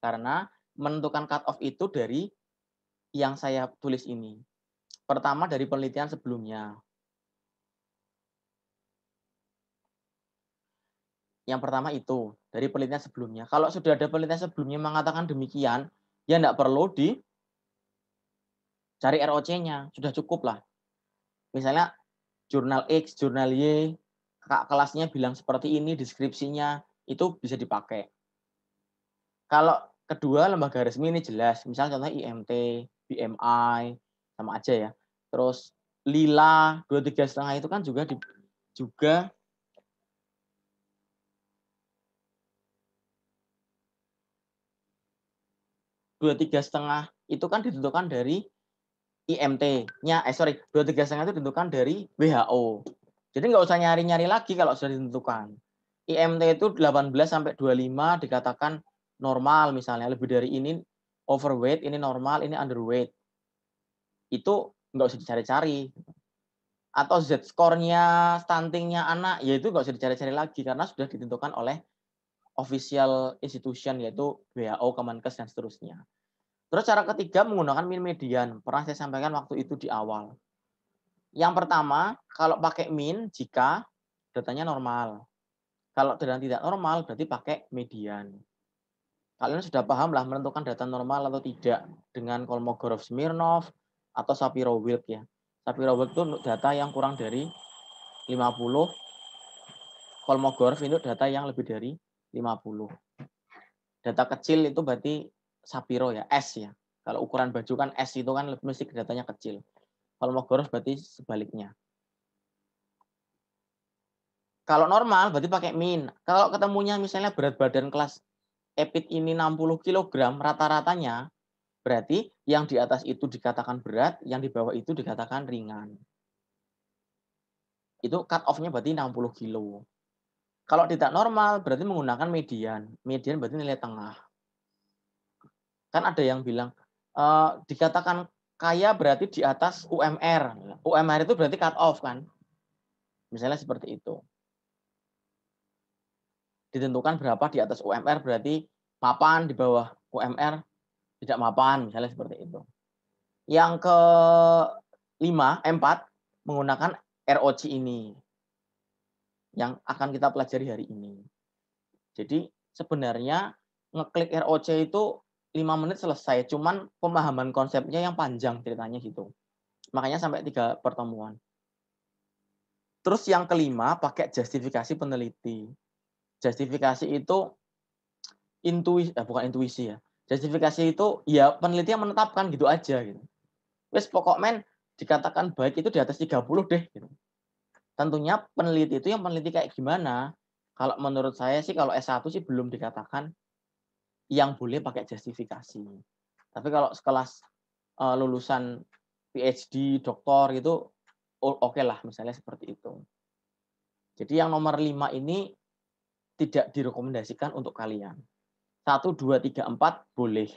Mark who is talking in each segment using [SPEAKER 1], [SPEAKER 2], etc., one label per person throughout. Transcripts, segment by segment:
[SPEAKER 1] Karena menentukan cut off itu dari yang saya tulis ini. Pertama dari penelitian sebelumnya. Yang pertama itu, dari penelitian sebelumnya. Kalau sudah ada penelitian sebelumnya mengatakan demikian, ya enggak perlu dicari ROC-nya, sudah cukup lah. Misalnya jurnal X, jurnal Y, kakak kelasnya bilang seperti ini, deskripsinya, itu bisa dipakai. Kalau kedua lembaga resmi ini jelas, misalnya contohnya IMT, BMI, sama aja ya. Terus Lila 23,5 itu kan juga 23,5 itu kan ditentukan dari IMT-nya, 23,5 itu ditentukan dari WHO. Jadi nggak usah nyari-nyari lagi kalau sudah ditentukan. IMT itu 18 sampai 25 dikatakan normal misalnya, lebih dari ini overweight, ini normal, ini underweight. Itu nggak usah dicari-cari. Atau Z-score-nya, stunting-nya anak, ya itu nggak usah dicari-cari lagi karena sudah ditentukan oleh official institution yaitu WHO, Kemenkes, dan seterusnya. Terus cara ketiga menggunakan mean median. Pernah saya sampaikan waktu itu di awal. Yang pertama, kalau pakai mean jika datanya normal. Kalau datanya tidak normal berarti pakai median. Kalian sudah paham lah menentukan data normal atau tidak dengan Kolmogorov-Smirnov atau Shapiro-Wilk ya. Shapiro-Wilk itu data yang kurang dari 50, Kolmogorov itu data yang lebih dari 50. Data kecil itu berarti Shapiro ya, S ya. Kalau ukuran baju kan S itu kan mesti datanya kecil. Kolmogorov berarti sebaliknya. Kalau normal berarti pakai min. Kalau ketemunya misalnya berat badan kelas EPID ini 60 kg rata-ratanya, berarti yang di atas itu dikatakan berat, yang di bawah itu dikatakan ringan. Itu cut off-nya berarti 60 kilo. Kalau tidak normal berarti menggunakan median. Median berarti nilai tengah. Kan ada yang bilang dikatakan kaya berarti di atas UMR. UMR itu berarti cut off kan. Misalnya seperti itu. Ditentukan berapa di atas UMR berarti mapan, di bawah UMR tidak mapan, misalnya seperti itu. Yang keempat menggunakan ROC ini yang akan kita pelajari hari ini. Jadi sebenarnya ngeklik ROC itu 5 menit selesai, cuman pemahaman konsepnya yang panjang ceritanya gitu. Makanya sampai 3 pertemuan. Terus yang kelima pakai justifikasi peneliti. Justifikasi itu bukan intuisi ya. Justifikasi itu ya peneliti yang menetapkan gitu aja gitu. Wes pokok men dikatakan baik itu di atas 30 deh gitu. Tentunya peneliti itu yang peneliti kayak gimana? Kalau menurut saya sih kalau S1 sih belum dikatakan yang boleh pakai justifikasi. Tapi kalau sekelas lulusan PhD, doktor gitu oke lah misalnya seperti itu. Jadi yang nomor 5 ini tidak direkomendasikan untuk kalian. 1, 2, 3, 4 boleh.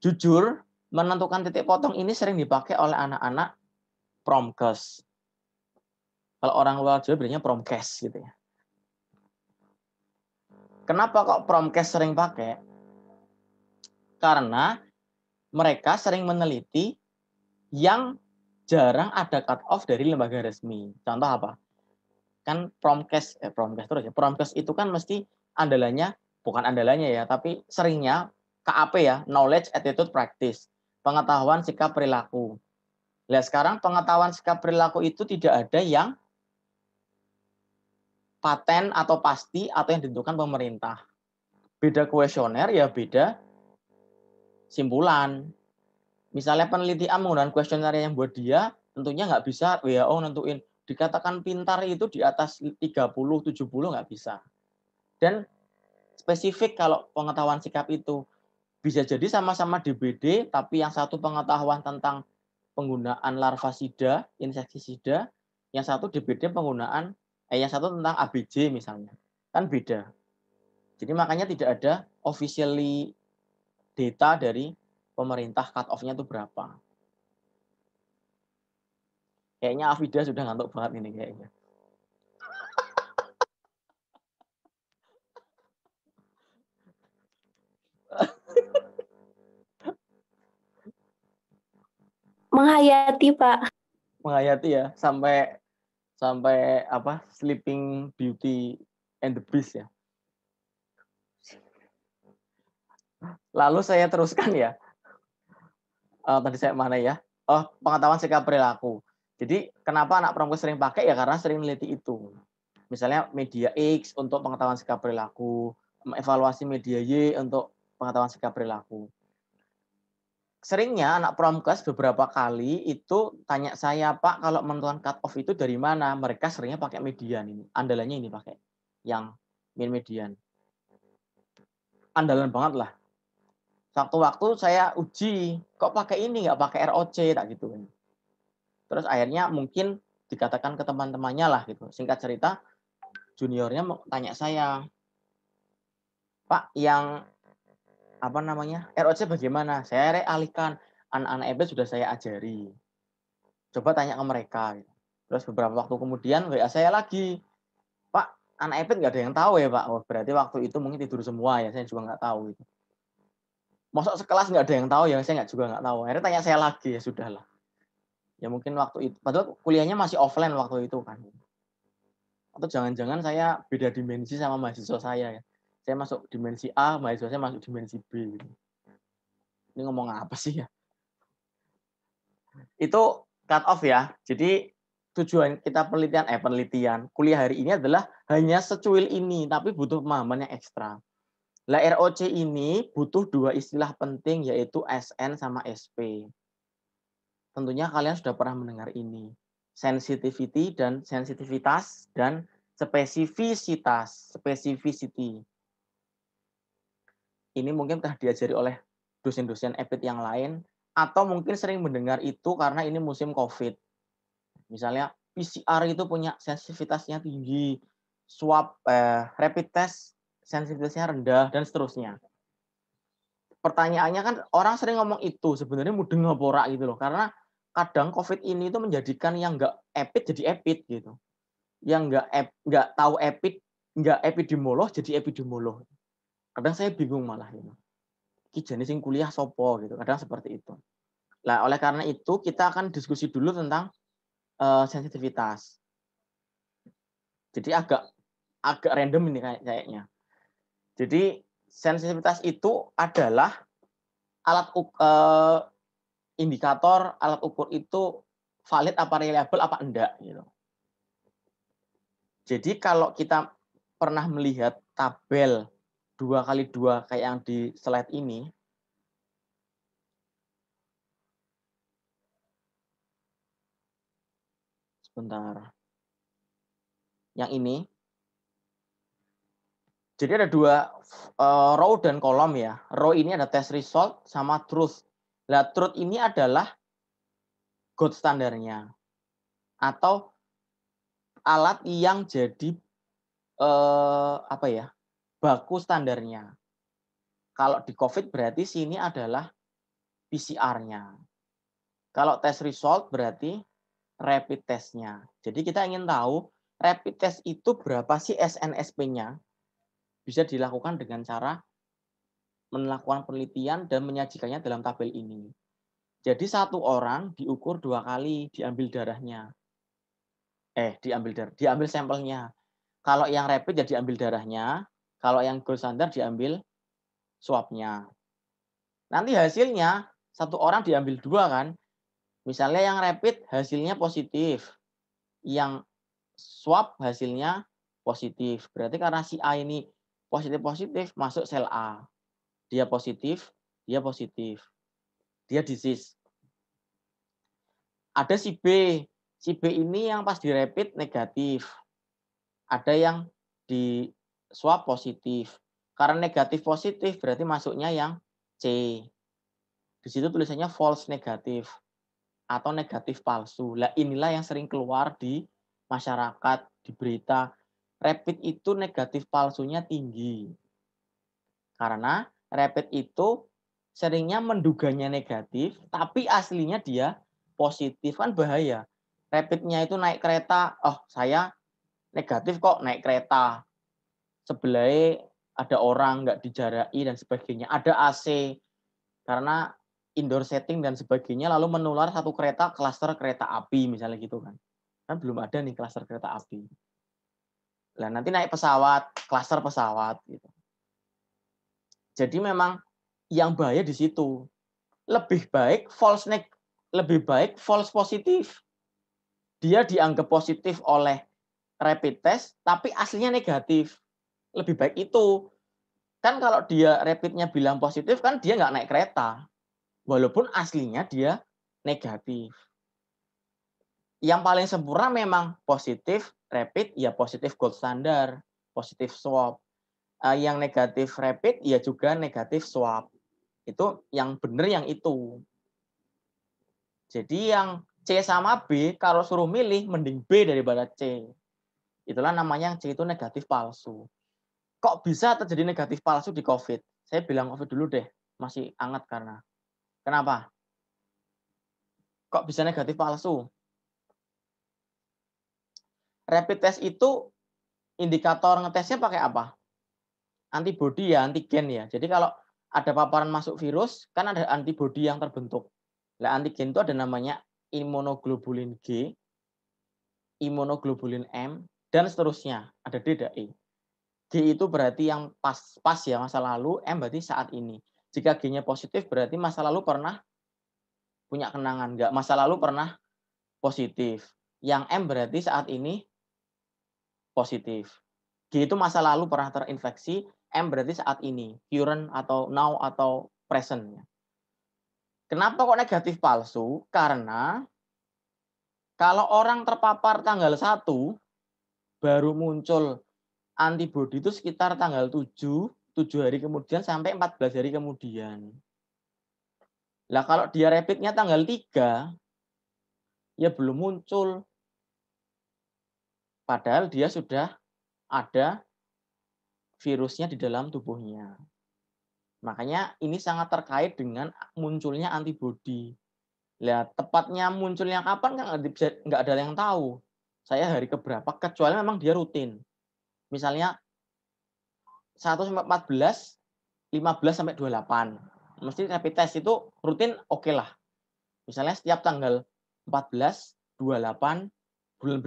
[SPEAKER 1] Jujur, menentukan titik potong ini sering dipakai oleh anak-anak promkes. Kalau orang luar Jawa bilangnya promkes gitu ya. Kenapa kok promkes sering pakai? Karena mereka sering meneliti yang jarang ada cut off dari lembaga resmi. Contoh apa? Kan promkes terus ya. Promkes itu kan mesti andalannya bukan andalannya ya, tapi seringnya KAP ya, knowledge, attitude, practice. Pengetahuan, sikap, perilaku. Nah, sekarang pengetahuan sikap perilaku itu tidak ada yang paten atau pasti atau yang ditentukan pemerintah. Beda kuesioner ya beda simpulan. Misalnya penelitian menggunakan kuesioner yang buat dia, tentunya nggak bisa WHO nentuin dikatakan pintar itu di atas 30, 70 nggak bisa. Dan spesifik kalau pengetahuan sikap itu bisa jadi sama-sama DBD, tapi yang satu pengetahuan tentang penggunaan larvasida, insektisida, yang satu DBD penggunaan, yang satu tentang ABJ misalnya. Kan beda. Jadi makanya tidak ada officially data dari pemerintah cut off-nya itu berapa. Kayaknya Afida sudah ngantuk banget ini kayaknya.
[SPEAKER 2] Menghayati, Pak.
[SPEAKER 1] Menghayati ya, sampai apa? Sleeping Beauty and the Beast ya. Lalu saya teruskan ya. Tadi saya mana ya? Oh, pengetahuan sikap perilaku. Jadi kenapa anak pramuka sering pakai ya karena sering neliti itu. Misalnya media X untuk pengetahuan sikap perilaku, evaluasi media Y untuk pengetahuan sikap perilaku. Seringnya anak Promkes beberapa kali itu tanya saya, Pak, kalau menentukan cut off itu dari mana? Mereka seringnya pakai median ini. Andalannya ini pakai yang min median. Andalan banget lah. Waktu-waktu saya uji, kok pakai ini nggak pakai ROC tak gitu. Terus akhirnya mungkin dikatakan ke teman-temannya lah gitu. Singkat cerita, juniornya tanya saya, Pak, yang apa namanya ROC bagaimana? Saya alihkan, anak-anak EB sudah saya ajari. Coba tanya ke mereka. Terus beberapa waktu kemudian WA saya lagi, Pak, anak EB nggak ada yang tahu ya Pak. Oh, berarti waktu itu mungkin tidur semua ya, saya juga nggak tahu. Gitu. Masuk sekelas nggak ada yang tahu ya, saya juga nggak tahu. Akhirnya tanya saya lagi, ya sudahlah. Ya mungkin waktu itu, padahal kuliahnya masih offline waktu itu kan. Atau jangan-jangan saya beda dimensi sama mahasiswa saya ya. Saya masuk dimensi A, mahasiswa saya masuk dimensi B. Gitu. Ini ngomong apa sih ya? Itu cut off ya. Jadi tujuan kita penelitian kuliah hari ini adalah hanya secuil ini, tapi butuh pemahaman yang ekstra. Lah ROC ini butuh dua istilah penting yaitu SN sama SP. Tentunya kalian sudah pernah mendengar ini. Sensitivity dan sensitivitas dan spesifisitas, specificity. Ini mungkin telah diajari oleh dosen-dosen EPIT yang lain atau mungkin sering mendengar itu karena ini musim COVID. Misalnya PCR itu punya sensitivitasnya tinggi, rapid test sensitivitasnya rendah dan seterusnya. Pertanyaannya kan orang sering ngomong itu sebenarnya mudeng apa ora gitu loh. Karena kadang COVID ini itu menjadikan yang enggak EPIT jadi EPIT gitu. Yang enggak tahu EPIT, enggak epidemiolog jadi epidemiolog. Kadang saya bingung malah ini. Ki jane sing kuliah sopo gitu. Kadang seperti itu. Nah, oleh karena itu kita akan diskusi dulu tentang sensitivitas. Jadi agak random ini kayaknya. Jadi sensitivitas itu adalah alat indikator alat ukur itu valid apa reliable apa enggak gitu. Jadi kalau kita pernah melihat tabel 2x2 kayak yang di slide ini, sebentar. Yang ini. Jadi ada dua row dan kolom ya. Row ini ada test result sama truth. Nah, truth ini adalah gold standarnya. Atau alat yang jadi apa ya? Baku standarnya. Kalau di COVID berarti sini adalah PCR-nya. Kalau test result berarti rapid test-nya. Jadi kita ingin tahu rapid test itu berapa sih SNSP-nya? Bisa dilakukan dengan cara melakukan penelitian dan menyajikannya dalam tabel ini. Jadi satu orang diukur 2 kali, diambil darahnya. Diambil sampelnya. Kalau yang rapid ya diambil darahnya, kalau yang gold standard diambil swab-nya. Nanti hasilnya satu orang diambil 2 kan. Misalnya yang rapid hasilnya positif, yang swab hasilnya positif. Berarti karena si A ini positif-positif masuk sel A. Dia positif, dia positif. Dia disease. Ada si B. Si B ini yang pas di rapid negatif. Ada yang di swab positif. Karena negatif positif berarti masuknya yang C. Di situ tulisannya false negatif atau negatif palsu. Lah inilah yang sering keluar di masyarakat, di berita. Rapid itu negatif palsunya tinggi. Karena rapid itu seringnya menduganya negatif, tapi aslinya dia positif. Kan bahaya. Rapidnya itu naik kereta, oh saya negatif kok naik kereta. Sebelahnya ada orang nggak dijarai dan sebagainya. Ada AC. Karena indoor setting dan sebagainya, lalu menular satu kereta, klaster kereta api, misalnya gitu kan. Kan belum ada nih klaster kereta api. Nah, nanti naik pesawat, klaster pesawat. Gitu. Jadi memang yang bahaya di situ. Lebih baik false positif. Dia dianggap positif oleh rapid test, tapi aslinya negatif. Lebih baik itu. Kan kalau dia rapidnya bilang positif, kan dia nggak naik kereta. Walaupun aslinya dia negatif. Yang paling sempurna memang positif rapid, ya positif gold standard, positif swab. Yang negatif rapid, ya juga negatif swab. Itu yang benar yang itu. Jadi yang C sama B, kalau suruh milih, mending B daripada C. Itulah namanya yang C itu negatif palsu. Kok bisa terjadi negatif palsu di COVID? Saya bilang COVID dulu deh, masih hangat karena. Kenapa? Kok bisa negatif palsu? Rapid test itu indikator ngetesnya pakai apa? Antibody ya, antigen ya. Jadi kalau ada paparan masuk virus, kan ada antibody yang terbentuk. Nah, antigen itu ada namanya imunoglobulin G, imunoglobulin M, dan seterusnya. Ada D, ada E. G itu berarti yang pas ya masa lalu, M berarti saat ini. Jika G-nya positif berarti masa lalu pernah punya kenangan, enggak masa lalu pernah positif. Yang M berarti saat ini positif. G itu masa lalu pernah terinfeksi, M berarti saat ini, current atau now atau present. Kenapa kok negatif palsu? Karena kalau orang terpapar tanggal 1 baru muncul antibodi itu sekitar tanggal 7 hari kemudian sampai 14 hari kemudian. Lah kalau dia rapidnya tanggal 3, ya belum muncul. Padahal dia sudah ada virusnya di dalam tubuhnya. Makanya ini sangat terkait dengan munculnya antibodi. Lah tepatnya munculnya kapan kan nggak ada yang tahu. Saya hari keberapa, kecuali memang dia rutin. Misalnya 1 sampai 14, 15 sampai 28. Mesti rapid test itu rutin oke lah. Misalnya setiap tanggal 14, 28, bulan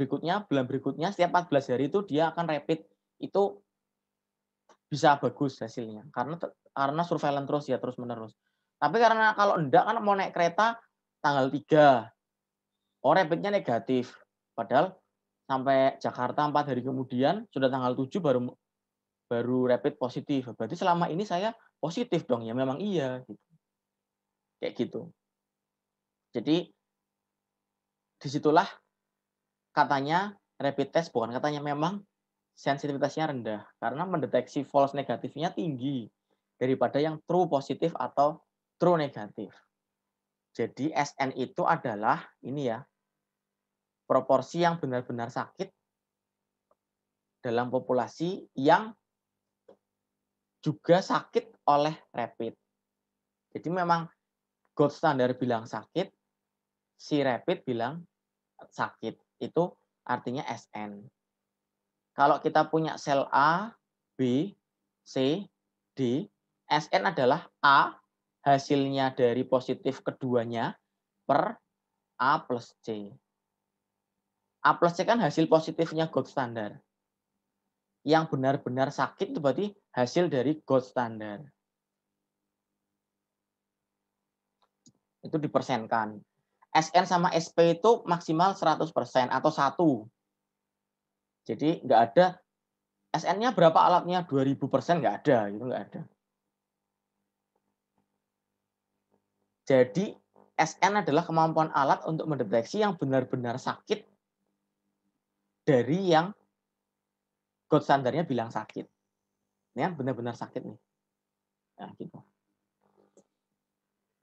[SPEAKER 1] berikutnya, setiap 14 hari itu dia akan rapid. Itu bisa bagus hasilnya. Karena surveillance terus ya, terus-menerus. Tapi karena kalau enggak kan mau naik kereta tanggal 3, rapidnya negatif. Padahal sampai Jakarta 4 hari kemudian, sudah tanggal 7 baru rapid positif. Berarti selama ini saya positif dong, ya memang iya. Gitu. Kayak gitu. Jadi disitulah katanya rapid test, bukan katanya, memang sensitivitasnya rendah. Karena mendeteksi false negatifnya tinggi daripada yang true positif atau true negatif. Jadi SN itu adalah ini ya, proporsi yang benar-benar sakit dalam populasi yang juga sakit oleh rapid. Jadi memang gold standard bilang sakit, si rapid bilang sakit. Itu artinya SN. Kalau kita punya sel A, B, C, D, SN adalah A, hasilnya dari positif keduanya, per A plus C. A plus C kan hasil positifnya gold standard. Yang benar-benar sakit itu berarti hasil dari gold standard. Itu dipersenkan. SN sama SP itu maksimal 100% atau 1. Jadi nggak ada SN-nya berapa alatnya 2000%, nggak ada, itu nggak ada. Jadi SN adalah kemampuan alat untuk mendeteksi yang benar-benar sakit dari yang gold standarnya bilang sakit. Ini yang benar-benar sakit nih. Nah, gitu.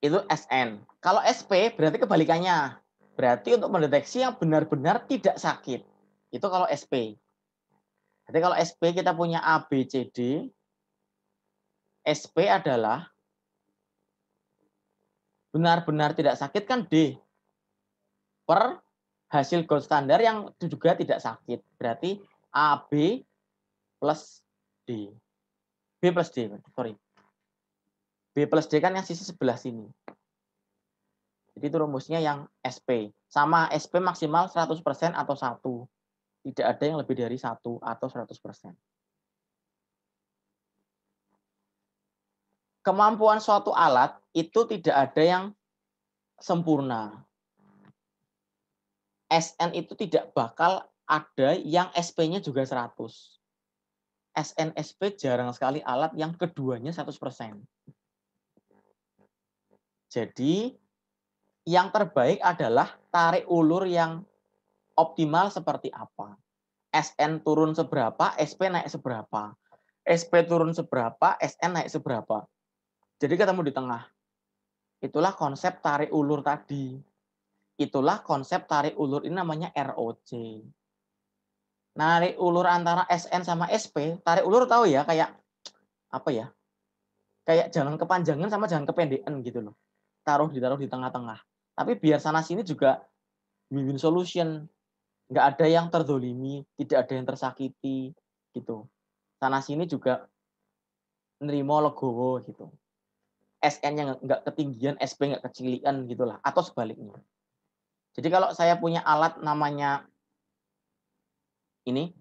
[SPEAKER 1] Itu SN. Kalau SP berarti kebalikannya. Berarti untuk mendeteksi yang benar-benar tidak sakit. Itu kalau SP. Jadi kalau SP kita punya A, B, C, D. SP adalah benar-benar tidak sakit kan D. Per hasil gold standar yang juga tidak sakit. Berarti AB plus D. B plus D, sorry. B plus D kan yang sisi sebelah sini. Jadi itu rumusnya yang SP. Sama SP maksimal 100% atau 1. Tidak ada yang lebih dari 1 atau 100%. Kemampuan suatu alat itu tidak ada yang sempurna. SN itu tidak bakal ada yang SP-nya juga 100. SN SP jarang sekali alat yang keduanya 100%. Jadi yang terbaik adalah tarik ulur yang optimal seperti apa. SN turun seberapa, SP naik seberapa. SP turun seberapa, SN naik seberapa. Jadi ketemu di tengah. Itulah konsep tarik ulur tadi. Itulah konsep tarik ulur ini namanya ROC. Narik ulur antara SN sama SP, tarik ulur tahu ya, kayak apa ya? Kayak jalan kepanjangan sama jalan kependekan gitu loh. Ditaruh di tengah-tengah. Tapi biar sana sini juga win-win solution. Nggak ada yang terdolimi, tidak ada yang tersakiti gitu. Sana sini juga nerimo legowo gitu. SN-nya nggak ketinggian, SP nggak kecilian gitulah, atau sebaliknya. Jadi kalau saya punya alat namanya ini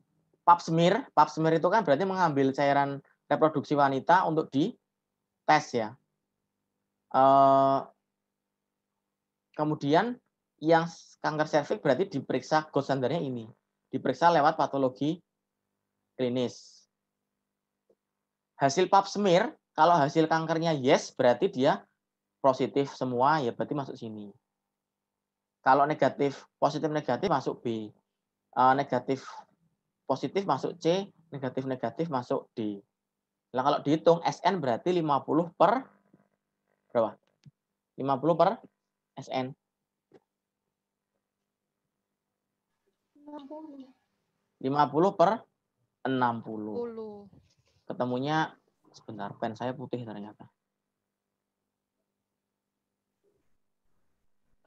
[SPEAKER 1] pap smear itu kan berarti mengambil cairan reproduksi wanita untuk dites ya. Kemudian yang kanker serviks berarti diperiksa gold standarnya ini, diperiksa lewat patologi klinis. Hasil pap smear, kalau hasil kankernya yes, berarti dia positif semua, ya berarti masuk sini. Kalau negatif, positif negatif masuk B. Negatif positif masuk C, negatif masuk D. Nah, kalau dihitung SN berarti 50 per berapa? 50 per SN. 50 per 60. Ketemunya sebentar, pen saya putih ternyata.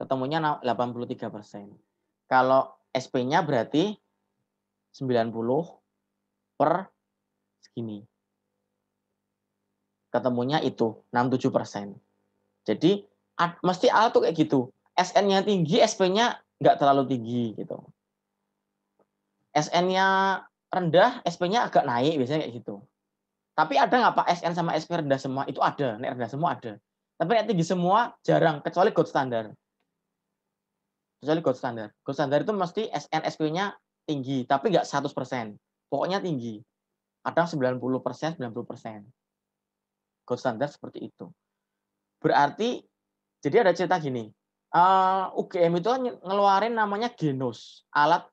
[SPEAKER 1] Ketemunya 83%. Kalau SP-nya berarti 90 per segini. Ketemunya itu 67%. Jadi mesti alat tuh kayak gitu. SN-nya tinggi, SP-nya nggak terlalu tinggi gitu. SN-nya rendah, SP-nya agak naik biasanya kayak gitu. Tapi ada nggak Pak SN sama SP rendah semua? Itu ada, nek rendah semua ada. Tapi nek tinggi semua jarang, kecuali gold standar. Kecuali gold standar. Gold standar itu mesti SN SP-nya tinggi, tapi nggak 100%. Pokoknya tinggi. Kadang 90%, 90%. Gold standar seperti itu. Berarti, jadi ada cerita gini. UGM itu ngeluarin namanya Genos. Alat,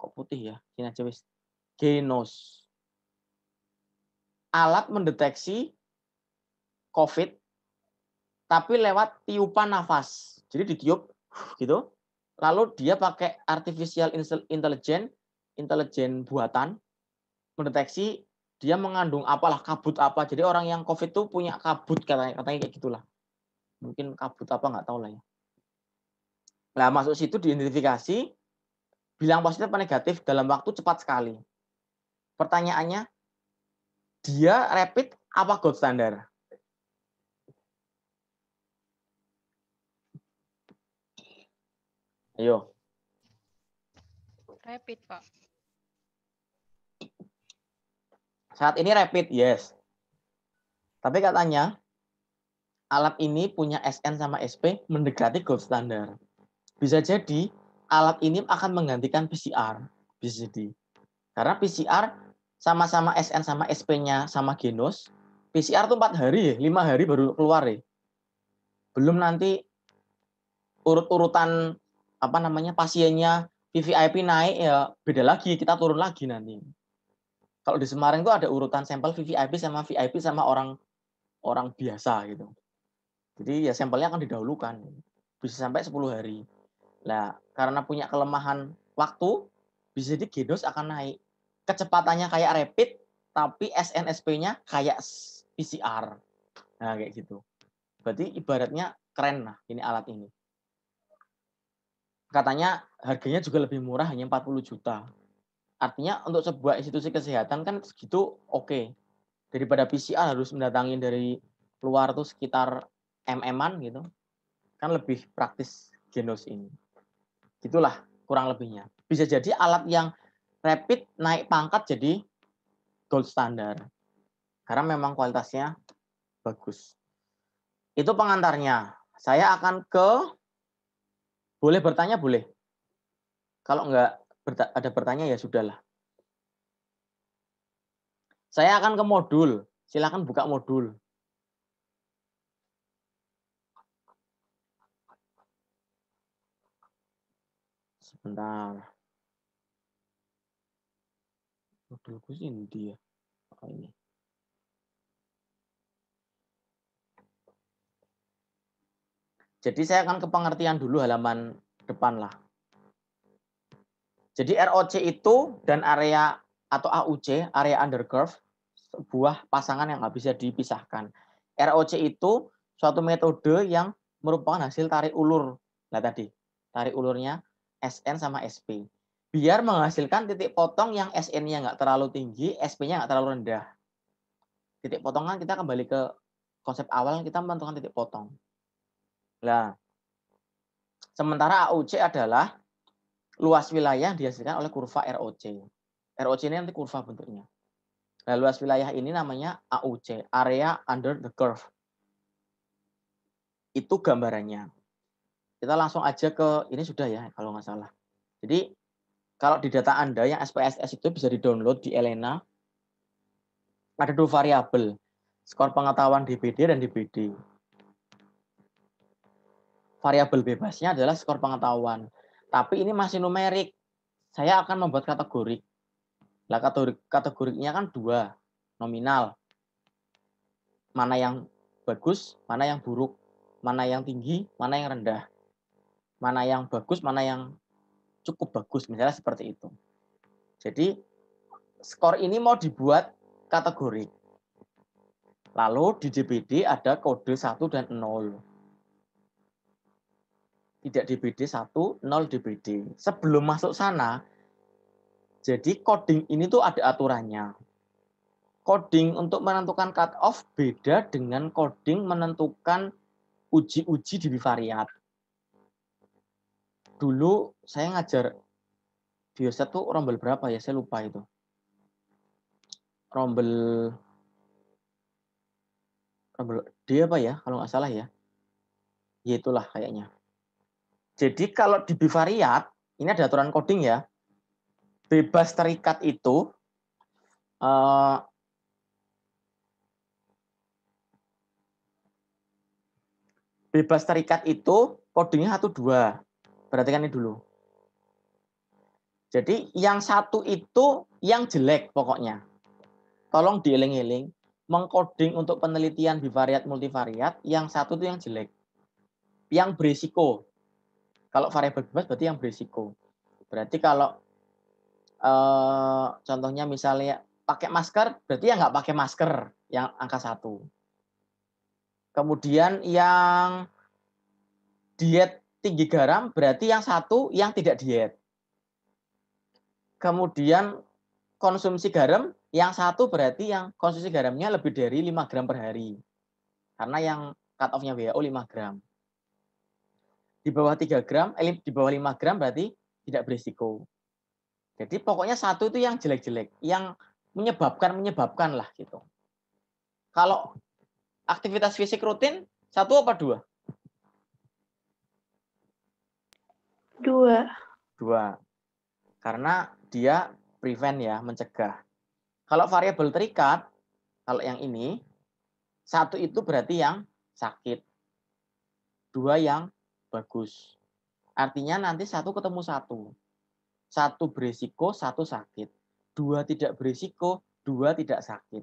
[SPEAKER 1] kok putih ya? Ini aja wis. Genos. Alat mendeteksi COVID, tapi lewat tiupan nafas. Jadi ditiup, gitu. Lalu dia pakai artificial intelligence, intelijen buatan, mendeteksi dia mengandung apalah, kabut apa. Jadi orang yang COVID itu punya kabut, katanya kayak gitulah. Mungkin kabut apa, nggak tahu lah ya. Nah, masuk situ diidentifikasi, bilang positif atau negatif dalam waktu cepat sekali. Pertanyaannya, dia rapid apa gold standar? Ayo.
[SPEAKER 2] Rapid, Pak.
[SPEAKER 1] Saat ini rapid, yes. Tapi katanya, alat ini punya SN sama SP mendekati gold standar. Bisa jadi alat ini akan menggantikan PCR. Bisa jadi. Karena PCR sama-sama SN sama SP-nya sama Genos, PCR tuh 4 hari, 5 hari baru keluar ya. Belum nanti urut-urutan apa namanya pasiennya VVIP naik ya beda lagi, kita turun lagi nanti. Kalau di Semarang itu ada urutan sampel VVIP sama VIP sama orang biasa gitu. Jadi ya sampelnya akan didahulukan. Bisa sampai 10 hari. Nah, karena punya kelemahan waktu, bisa jadi Genos akan naik. Kecepatannya kayak rapid, tapi SNSP-nya kayak PCR. Nah, kayak gitu. Berarti ibaratnya keren lah ini alat ini. Katanya harganya juga lebih murah, hanya 40 juta. Artinya untuk sebuah institusi kesehatan kan segitu oke. Daripada PCR harus mendatangin dari luar tuh sekitar MM-an gitu. Kan lebih praktis Genos ini. Gitulah kurang lebihnya. Bisa jadi alat yang rapid naik pangkat jadi gold standar. Karena memang kualitasnya bagus. Itu pengantarnya. Saya akan boleh bertanya boleh. Kalau enggak ada bertanya ya sudahlah. Saya akan ke modul. Silakan buka modul. Sebentar. Modulku sih ini dia. Oh, ini. Jadi saya akan ke pengertian dulu halaman depan lah. Jadi ROC itu dan area atau AUC, area under curve, sebuah pasangan yang nggak bisa dipisahkan. ROC itu suatu metode yang merupakan hasil tarik ulur. Nah tadi, tarik ulurnya SN sama SP. Biar menghasilkan titik potong yang SN-nya nggak terlalu tinggi, SP-nya nggak terlalu rendah. Titik potong kan kita kembali ke konsep awal, kita menentukan titik potong. Nah, sementara AUC adalah luas wilayah yang dihasilkan oleh kurva ROC. ROC ini nanti kurva bentuknya. Nah, luas wilayah ini namanya AUC, area under the curve. Itu gambarannya. Kita langsung aja ke, ini sudah ya kalau nggak salah. Jadi, kalau di data Anda yang SPSS itu bisa di-download di Elena, ada 2 variabel, skor pengetahuan DBD dan DBD. Variabel bebasnya adalah skor pengetahuan. Tapi ini masih numerik. Saya akan membuat kategori. Nah, kategorinya kan 2, nominal. Mana yang bagus, mana yang buruk, mana yang tinggi, mana yang rendah. Mana yang bagus, mana yang cukup bagus, misalnya seperti itu. Jadi, skor ini mau dibuat kategori. Lalu di DBD ada kode 1 dan 0. Tidak DBD 1, 0 DBD. Sebelum masuk sana, jadi coding ini tuh ada aturannya. Coding untuk menentukan cut off beda dengan coding menentukan uji-uji di bivariat. Dulu saya ngajar bioset tuh rombel berapa ya? Saya lupa itu. Rombel D apa ya? Kalau nggak salah ya. Ya itulah kayaknya. Jadi kalau di bivariat, ini ada aturan coding ya. Bebas terikat itu bebas terikat itu codingnya 1, 2. Perhatikan ini dulu. Jadi yang satu itu yang jelek pokoknya. Tolong dieling-eling. Mengcoding untuk penelitian bivariat multivariat, yang satu itu yang jelek. Yang berisiko. Kalau variabel bebas berarti yang berisiko. Berarti kalau contohnya misalnya pakai masker, berarti yang nggak pakai masker, yang angka 1. Kemudian yang diet tinggi garam, berarti yang satu yang tidak diet. Kemudian konsumsi garam, yang satu berarti yang konsumsi garamnya lebih dari 5 gram per hari. Karena yang cut off-nya WHO 5 gram. Di bawah 3 gram, di bawah 5 gram berarti tidak berisiko. Jadi pokoknya satu itu yang jelek-jelek, yang menyebabkan lah gitu. Kalau aktivitas fisik rutin, 1 apa 2?
[SPEAKER 2] 2.
[SPEAKER 1] 2. Karena dia prevent ya, mencegah. Kalau variabel terikat, kalau yang ini, 1 itu berarti yang sakit. 2 yang bagus. Artinya nanti 1 ketemu 1. 1 berisiko, 1 sakit. 2 tidak berisiko, 2 tidak sakit.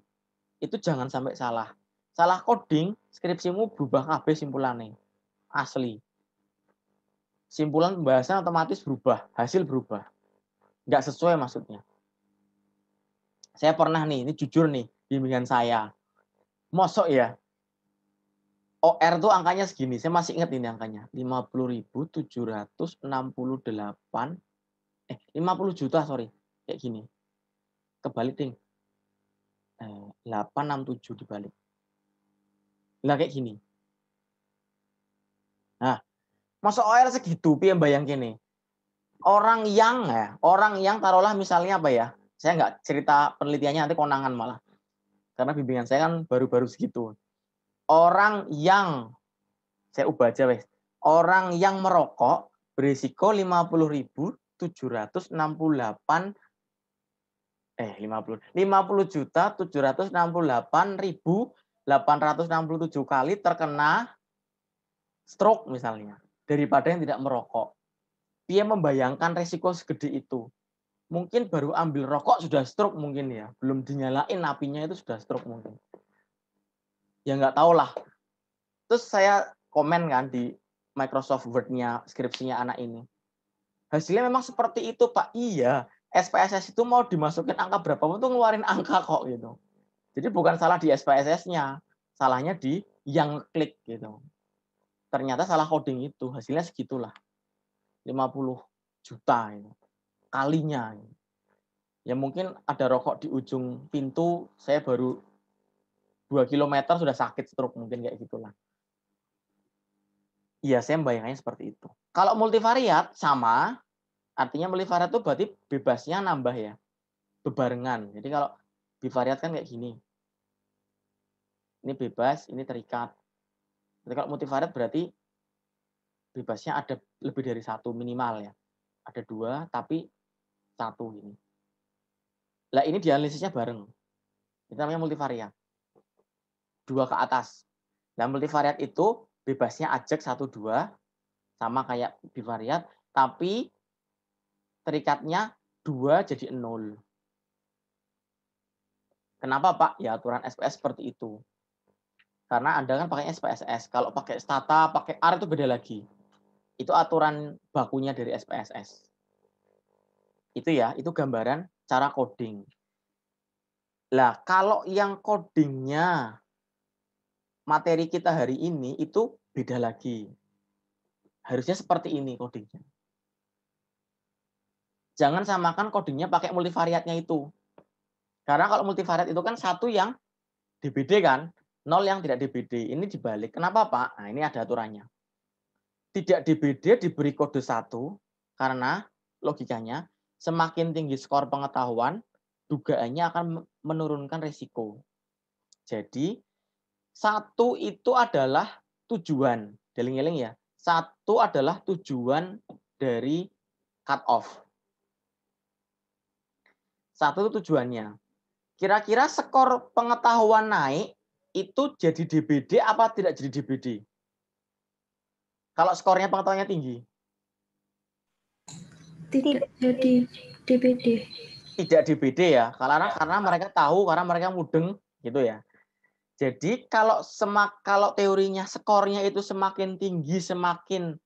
[SPEAKER 1] Itu jangan sampai salah. Salah coding, skripsimu berubah kabeh simpulannya. Asli. Simpulan pembahasan otomatis berubah, hasil berubah. Nggak sesuai maksudnya. Saya pernah nih, ini jujur nih, bimbingan saya. Mosok ya, OR tuh angkanya segini, saya masih ingat ini angkanya. 50.768, 50 juta, sorry. Kayak gini. Kebalik, ding. 867 dibalik. Nah, kayak gini. Nah, Masuk OR segitu, piye bayang kene. Orang yang taruhlah misalnya apa ya? Saya nggak cerita penelitiannya nanti konangan malah. Karena bimbingan saya kan baru-baru segitu. Orang yang saya ubah aja wes. Orang yang merokok berisiko 50.768.867 kali terkena stroke misalnya daripada yang tidak merokok. Dia membayangkan resiko segede itu. Mungkin baru ambil rokok sudah stroke mungkin ya, belum dinyalain apinya itu sudah stroke mungkin. Ya nggak tahu lah. Terus saya komen kan di Microsoft Word-nya skripsinya anak ini. Hasilnya memang seperti itu Pak. Iya, SPSS itu mau dimasukin angka berapa pun tuh ngeluarin angka kok gitu. Jadi bukan salah di SPSS-nya, salahnya di yang klik gitu. Ternyata salah coding itu, hasilnya segitulah. 50 juta ini. Kalinya. Ya mungkin ada rokok di ujung pintu, saya baru 2 kilometer sudah sakit stroke mungkin kayak gitulah. Iya, saya membayangkannya seperti itu. Kalau multivariat sama, artinya multivariat itu berarti bebasnya nambah ya, bebarengan. Jadi kalau bivariat kan kayak gini. Ini bebas, ini terikat. Jadi kalau multivariat berarti bebasnya ada lebih dari satu minimal ya. Ada 2, tapi 1 ini. Lah ini dianalisisnya bareng. Itu namanya multivariat. 2 ke atas. Nah multivariat itu bebasnya ajak 1, 2, sama kayak bivariat, tapi terikatnya 2 jadi 0. Kenapa Pak? Ya aturan SPS seperti itu. Karena Anda kan pakai SPSS. Kalau pakai Stata, pakai AR itu beda lagi. Itu aturan bakunya dari SPSS. Itu ya, itu gambaran cara coding. Lah, kalau yang codingnya materi kita hari ini itu beda lagi. Harusnya seperti ini codingnya. Jangan samakan codingnya pakai multivariatnya itu. Karena kalau multivariat itu kan satu yang DBD kan, 0 yang tidak DBD. Ini dibalik. Kenapa Pak? Nah ini ada aturannya. Tidak DBD diberi kode 1 karena logikanya semakin tinggi skor pengetahuan, dugaannya akan menurunkan risiko. Jadi 1 itu adalah tujuan. Deling-eling ya. 1 adalah tujuan dari cut off. 1 itu tujuannya. Kira-kira skor pengetahuan naik itu jadi DBD apa tidak jadi DBD? Kalau skornya pengetahuannya tinggi.
[SPEAKER 2] Tidak jadi DBD.
[SPEAKER 1] Tidak DBD ya, karena mereka tahu, karena mereka mudeng gitu ya. Jadi kalau teorinya skornya itu semakin tinggi, semakin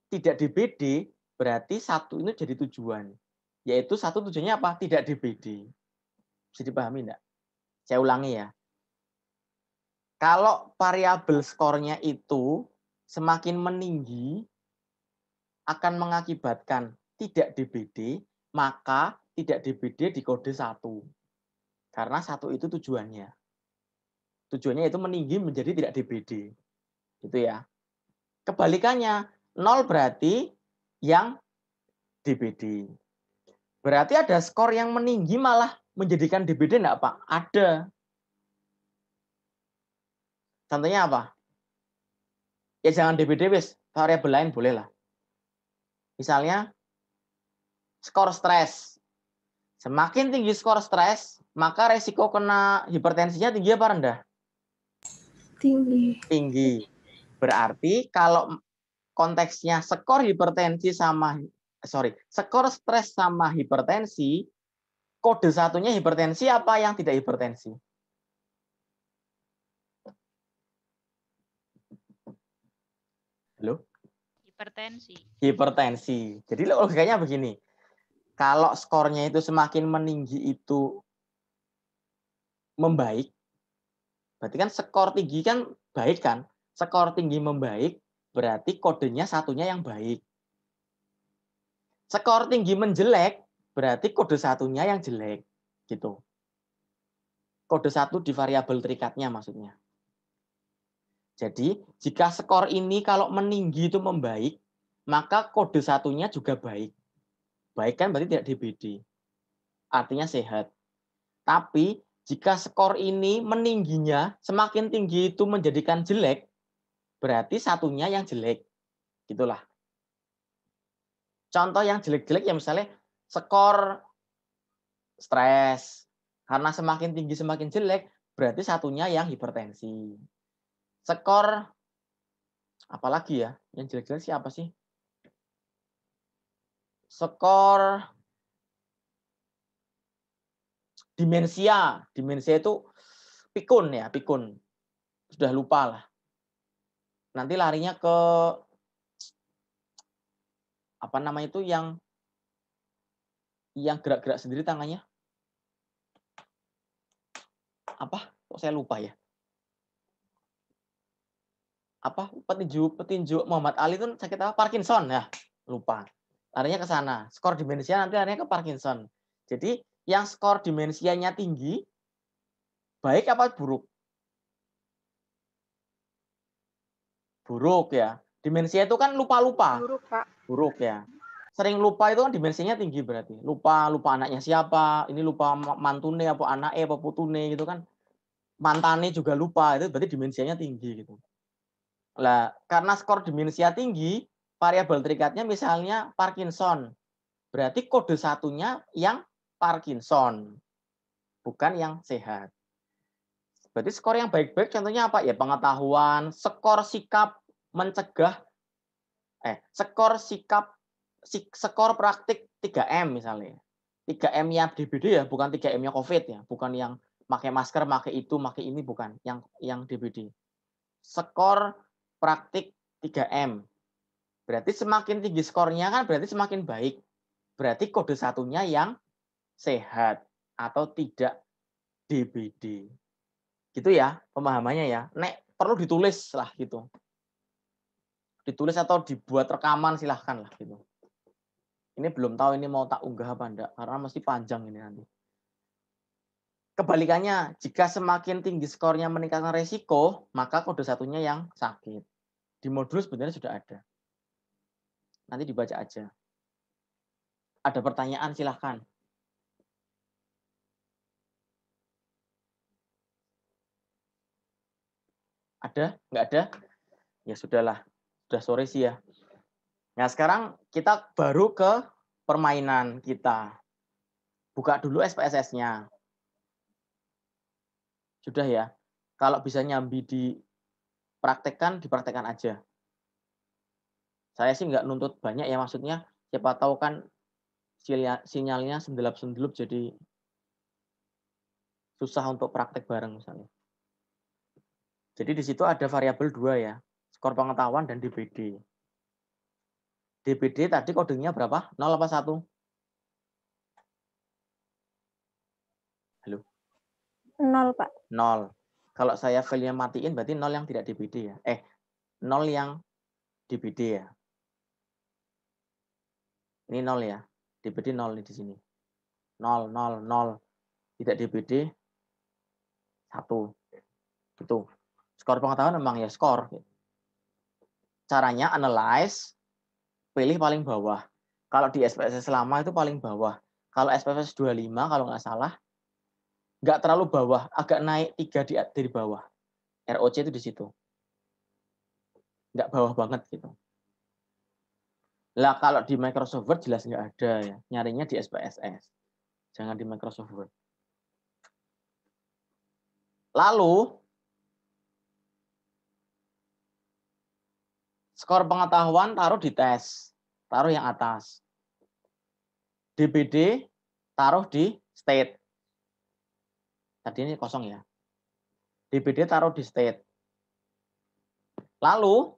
[SPEAKER 1] tidak DBD, berarti 1 ini jadi tujuan. Yaitu 1 tujuannya apa? Tidak DBD. Bisa dipahami enggak? Saya ulangi ya. Kalau variabel skornya itu semakin meninggi, akan mengakibatkan tidak DBD, maka tidak DBD di kode 1. Karena 1 itu tujuannya. Tujuannya itu meninggi menjadi tidak DBD. Gitu ya. Kebalikannya, 0 berarti yang DBD. Berarti ada skor yang meninggi malah menjadikan DBD enggak, Pak? Ada. Contohnya apa? Ya jangan DBD wis, variabel lain boleh lah. Misalnya skor stres. Semakin tinggi skor stres, maka resiko kena hipertensinya tinggi apa rendah?
[SPEAKER 2] Tinggi.
[SPEAKER 1] Tinggi. Berarti kalau konteksnya skor stres sama hipertensi, kode 1-nya hipertensi apa yang tidak hipertensi? Halo? Hipertensi. Jadi logikanya begini. Kalau skornya itu semakin meninggi itu membaik, berarti kan skor tinggi kan baik kan? Skor tinggi membaik, berarti kodenya 1-nya yang baik. Skor tinggi menjelek, berarti kode 1-nya yang jelek. Gitu. Kode 1 di variabel terikatnya maksudnya. Jadi, jika skor ini kalau meninggi itu membaik, maka kode satunya juga baik. Baik kan berarti tidak DBD. Artinya sehat. Tapi jika skor ini meningginya, semakin tinggi itu menjadikan jelek, berarti satunya yang jelek. Gitulah. Contoh yang jelek-jelek ya misalnya skor stres. Karena semakin tinggi semakin jelek, berarti satunya yang hipertensi. Skor apalagi ya? Yang jelek-jelek siapa sih? Skor demensia. Demensia itu pikun ya, pikun. Sudah lupa lah. Nanti larinya ke apa namanya itu yang gerak-gerak sendiri tangannya. Apa? Kok saya lupa ya? Apa petinju Muhammad Ali itu sakit apa? Parkinson ya, lupa. Larinya ke sana. Skor demensia nanti larinya ke Parkinson. Jadi yang skor demensianya tinggi, baik apa buruk? Buruk ya. Demensia itu kan lupa-lupa.
[SPEAKER 3] Buruk, Pak.
[SPEAKER 1] Buruk ya. Sering lupa itu kan dimensinya tinggi berarti. Lupa anaknya siapa, ini lupa mantune apa anaknya apa putune gitu kan. Mantane juga lupa, itu berarti dimensinya tinggi gitu. Lah, karena skor demensia tinggi, variabel terikatnya misalnya Parkinson. Berarti kode satunya yang Parkinson, bukan yang sehat. Berarti skor yang baik-baik contohnya apa? Ya pengetahuan, skor sikap mencegah, skor praktik 3M misalnya. 3M-nya DBD ya, bukan 3M-nya COVID ya, bukan yang pakai masker, pakai itu, pakai ini, bukan yang DBD. Skor praktik 3M. Berarti semakin tinggi skornya kan berarti semakin baik. Berarti kode satunya yang sehat atau tidak DBD. Gitu ya pemahamannya ya. Nek perlu ditulis lah gitu. Ditulis atau dibuat rekaman silahkan lah gitu. Ini belum tahu ini mau tak unggah apa enggak, karena mesti panjang ini nanti. Kebalikannya, jika semakin tinggi skornya meningkatkan resiko, maka kode satunya yang sakit. Di modul sebenarnya sudah ada. Nanti dibaca aja. Ada pertanyaan silahkan. Ada? Nggak ada? Ya sudahlah. Sudah sore sih ya. Nah sekarang kita baru ke permainan kita. Buka dulu SPSS-nya. Sudah ya. Kalau bisa nyambi dipraktekkan aja. Saya sih nggak nuntut banyak ya, maksudnya siapa tahu kan sinyalnya sendelap-sendelup jadi susah untuk praktek bareng misalnya. Jadi di situ ada variabel 2 ya, skor pengetahuan dan DBD. DBD tadi kodenya berapa? 0 apa 1? Halo?
[SPEAKER 3] 0, Pak.
[SPEAKER 1] 0. Kalau saya value matiin berarti 0 yang tidak DBD ya. 0 yang DBD ya. Ini 0 ya. DBD 0 di sini. 0, 0, 0. Tidak DBD 1. Gitu. Skor pengetahuan memang ya skor. Caranya analyze, pilih paling bawah. Kalau di SPSS lama itu paling bawah. Kalau SPSS 25 kalau nggak salah, nggak terlalu bawah, agak naik 3 dari bawah. ROC itu di situ. Nggak bawah banget gitu. Lah kalau di Microsoft Word jelas nggak ada ya. Nyarinya di SPSS. Jangan di Microsoft Word. Lalu, skor pengetahuan taruh di tes. Taruh yang atas. DBD taruh di state. Tadi ini kosong ya. DBD taruh di state. Lalu,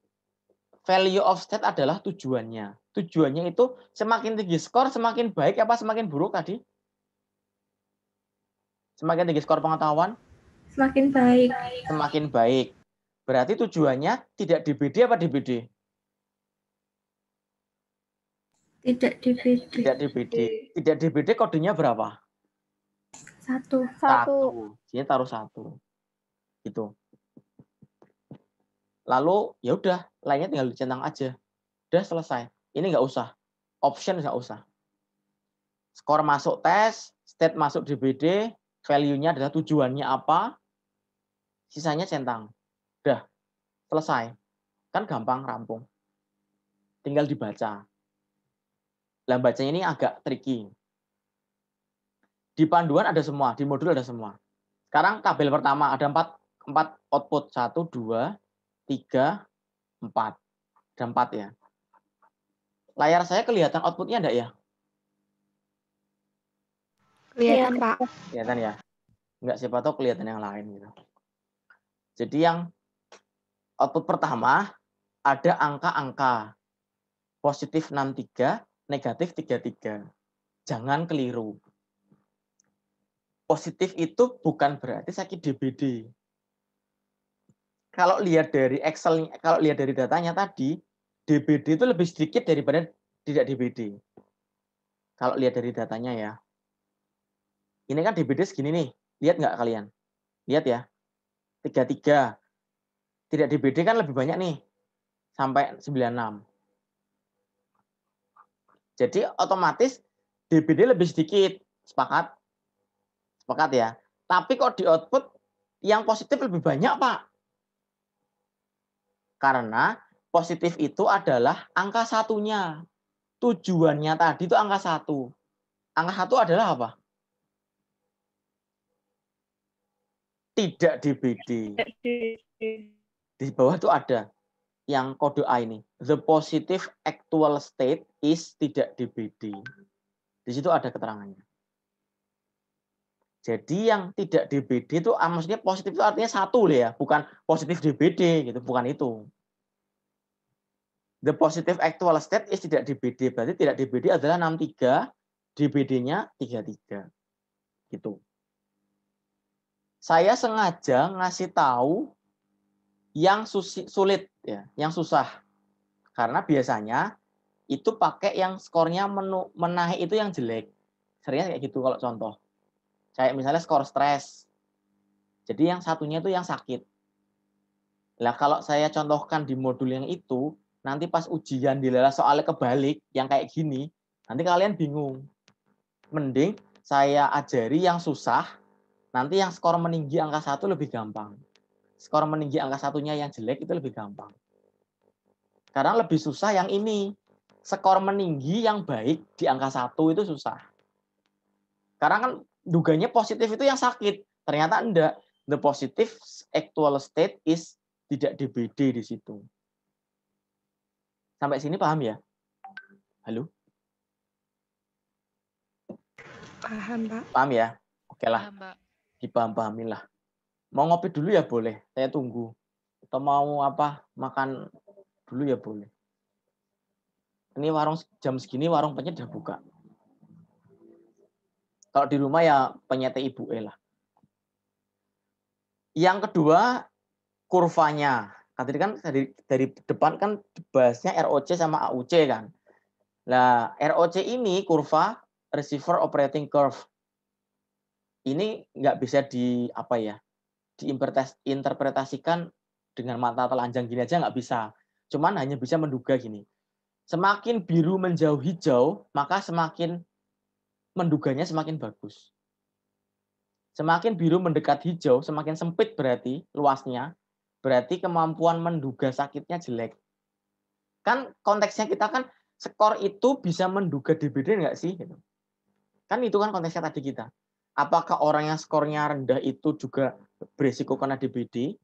[SPEAKER 1] value of state adalah tujuannya. Tujuannya itu semakin tinggi skor, semakin baik apa semakin buruk tadi? Semakin tinggi skor pengetahuan?
[SPEAKER 2] Semakin baik.
[SPEAKER 1] Semakin baik. Berarti tujuannya tidak DBD apa DBD?
[SPEAKER 2] Tidak DBD.
[SPEAKER 1] Tidak DBD. Tidak DBD kodenya berapa?
[SPEAKER 2] 1.
[SPEAKER 3] 1.
[SPEAKER 1] Jadi taruh 1. Gitu. Lalu ya udah, lainnya tinggal dicentang aja. Udah selesai. Ini nggak usah. Option nggak usah. Skor masuk tes, state masuk DBD, value-nya adalah tujuannya apa, sisanya centang. Udah, selesai. Kan gampang, rampung. Tinggal dibaca. Lah bacanya ini agak tricky. Di panduan ada semua, di modul ada semua. Sekarang tabel pertama ada 4 output. 1, 2, 3, 4. Ada 4 ya. Layar saya kelihatan outputnya enggak ya?
[SPEAKER 2] Kelihatan, Pak.
[SPEAKER 1] Kelihatan ya? Enggak, siapa tahu kelihatan yang lain gitu. Jadi yang output pertama ada angka-angka. Positif 63, negatif 33. Jangan keliru. Positif itu bukan berarti sakit DBD. Kalau lihat dari Excel, kalau lihat dari datanya tadi, DBD itu lebih sedikit daripada tidak DBD. Kalau lihat dari datanya ya. Ini kan DBD segini nih. Lihat nggak kalian? Lihat ya. 33. Tidak DBD kan lebih banyak nih. Sampai 96. Jadi otomatis DBD lebih sedikit. Sepakat? Sepakat ya. Tapi kok di output yang positif lebih banyak, Pak? Karena positif itu adalah angka satunya. Tujuannya tadi itu angka 1. Angka 1 adalah apa? Tidak DBD. Di bawah itu ada yang kode A ini. The positive actual state is tidak DBD. Di situ ada keterangannya. Jadi yang tidak DBD itu maksudnya positif itu artinya 1 loh ya, bukan positif DBD gitu, bukan itu. The positive actual state is tidak DBD, berarti tidak DBD adalah 63, DBD-nya 33. Gitu. Saya sengaja ngasih tahu yang sulit ya, yang susah. Karena biasanya itu pakai yang skornya menaik itu yang jelek. Seringnya kayak gitu kalau contoh. Kayak misalnya skor stres. Jadi yang satunya itu yang sakit. Nah, kalau saya contohkan di modul yang itu, nanti pas ujian dilelah soalnya kebalik, yang kayak gini, nanti kalian bingung. Mending saya ajari yang susah, nanti yang skor meninggi angka 1 lebih gampang. Skor meninggi angka satunya yang jelek itu lebih gampang. Karena lebih susah yang ini. Skor meninggi yang baik di angka 1 itu susah. Karena kan duganya positif itu yang sakit. Ternyata enggak. The positive actual state is tidak DBD di situ. Sampai sini paham ya? Halo?
[SPEAKER 2] Paham, Pak.
[SPEAKER 1] Paham ya? Oke lah.
[SPEAKER 4] Paham, Pak.
[SPEAKER 1] Dipaham-pahamin lah. Mau ngopi dulu ya boleh. Saya tunggu. Atau mau apa? Makan dulu ya boleh. Ini warung jam segini warung penyet udah buka. Kalau di rumah ya penyetnya ibu lah. Yang kedua, kurvanya. Tadi kan dari depan kan bahasnya ROC sama AUC kan. Nah, ROC ini kurva receiver operating curve. Ini nggak bisa diinterpretasikan dengan mata telanjang gini aja nggak bisa. Cuman hanya bisa menduga gini. Semakin biru menjauh hijau, maka semakin menduganya semakin bagus. Semakin biru mendekat hijau, semakin sempit berarti luasnya, berarti kemampuan menduga sakitnya jelek. Kan konteksnya kita kan skor itu bisa menduga DBD nggak sih? Kan itu kan konteksnya tadi kita. Apakah orang yang skornya rendah itu juga berisiko kena DBD?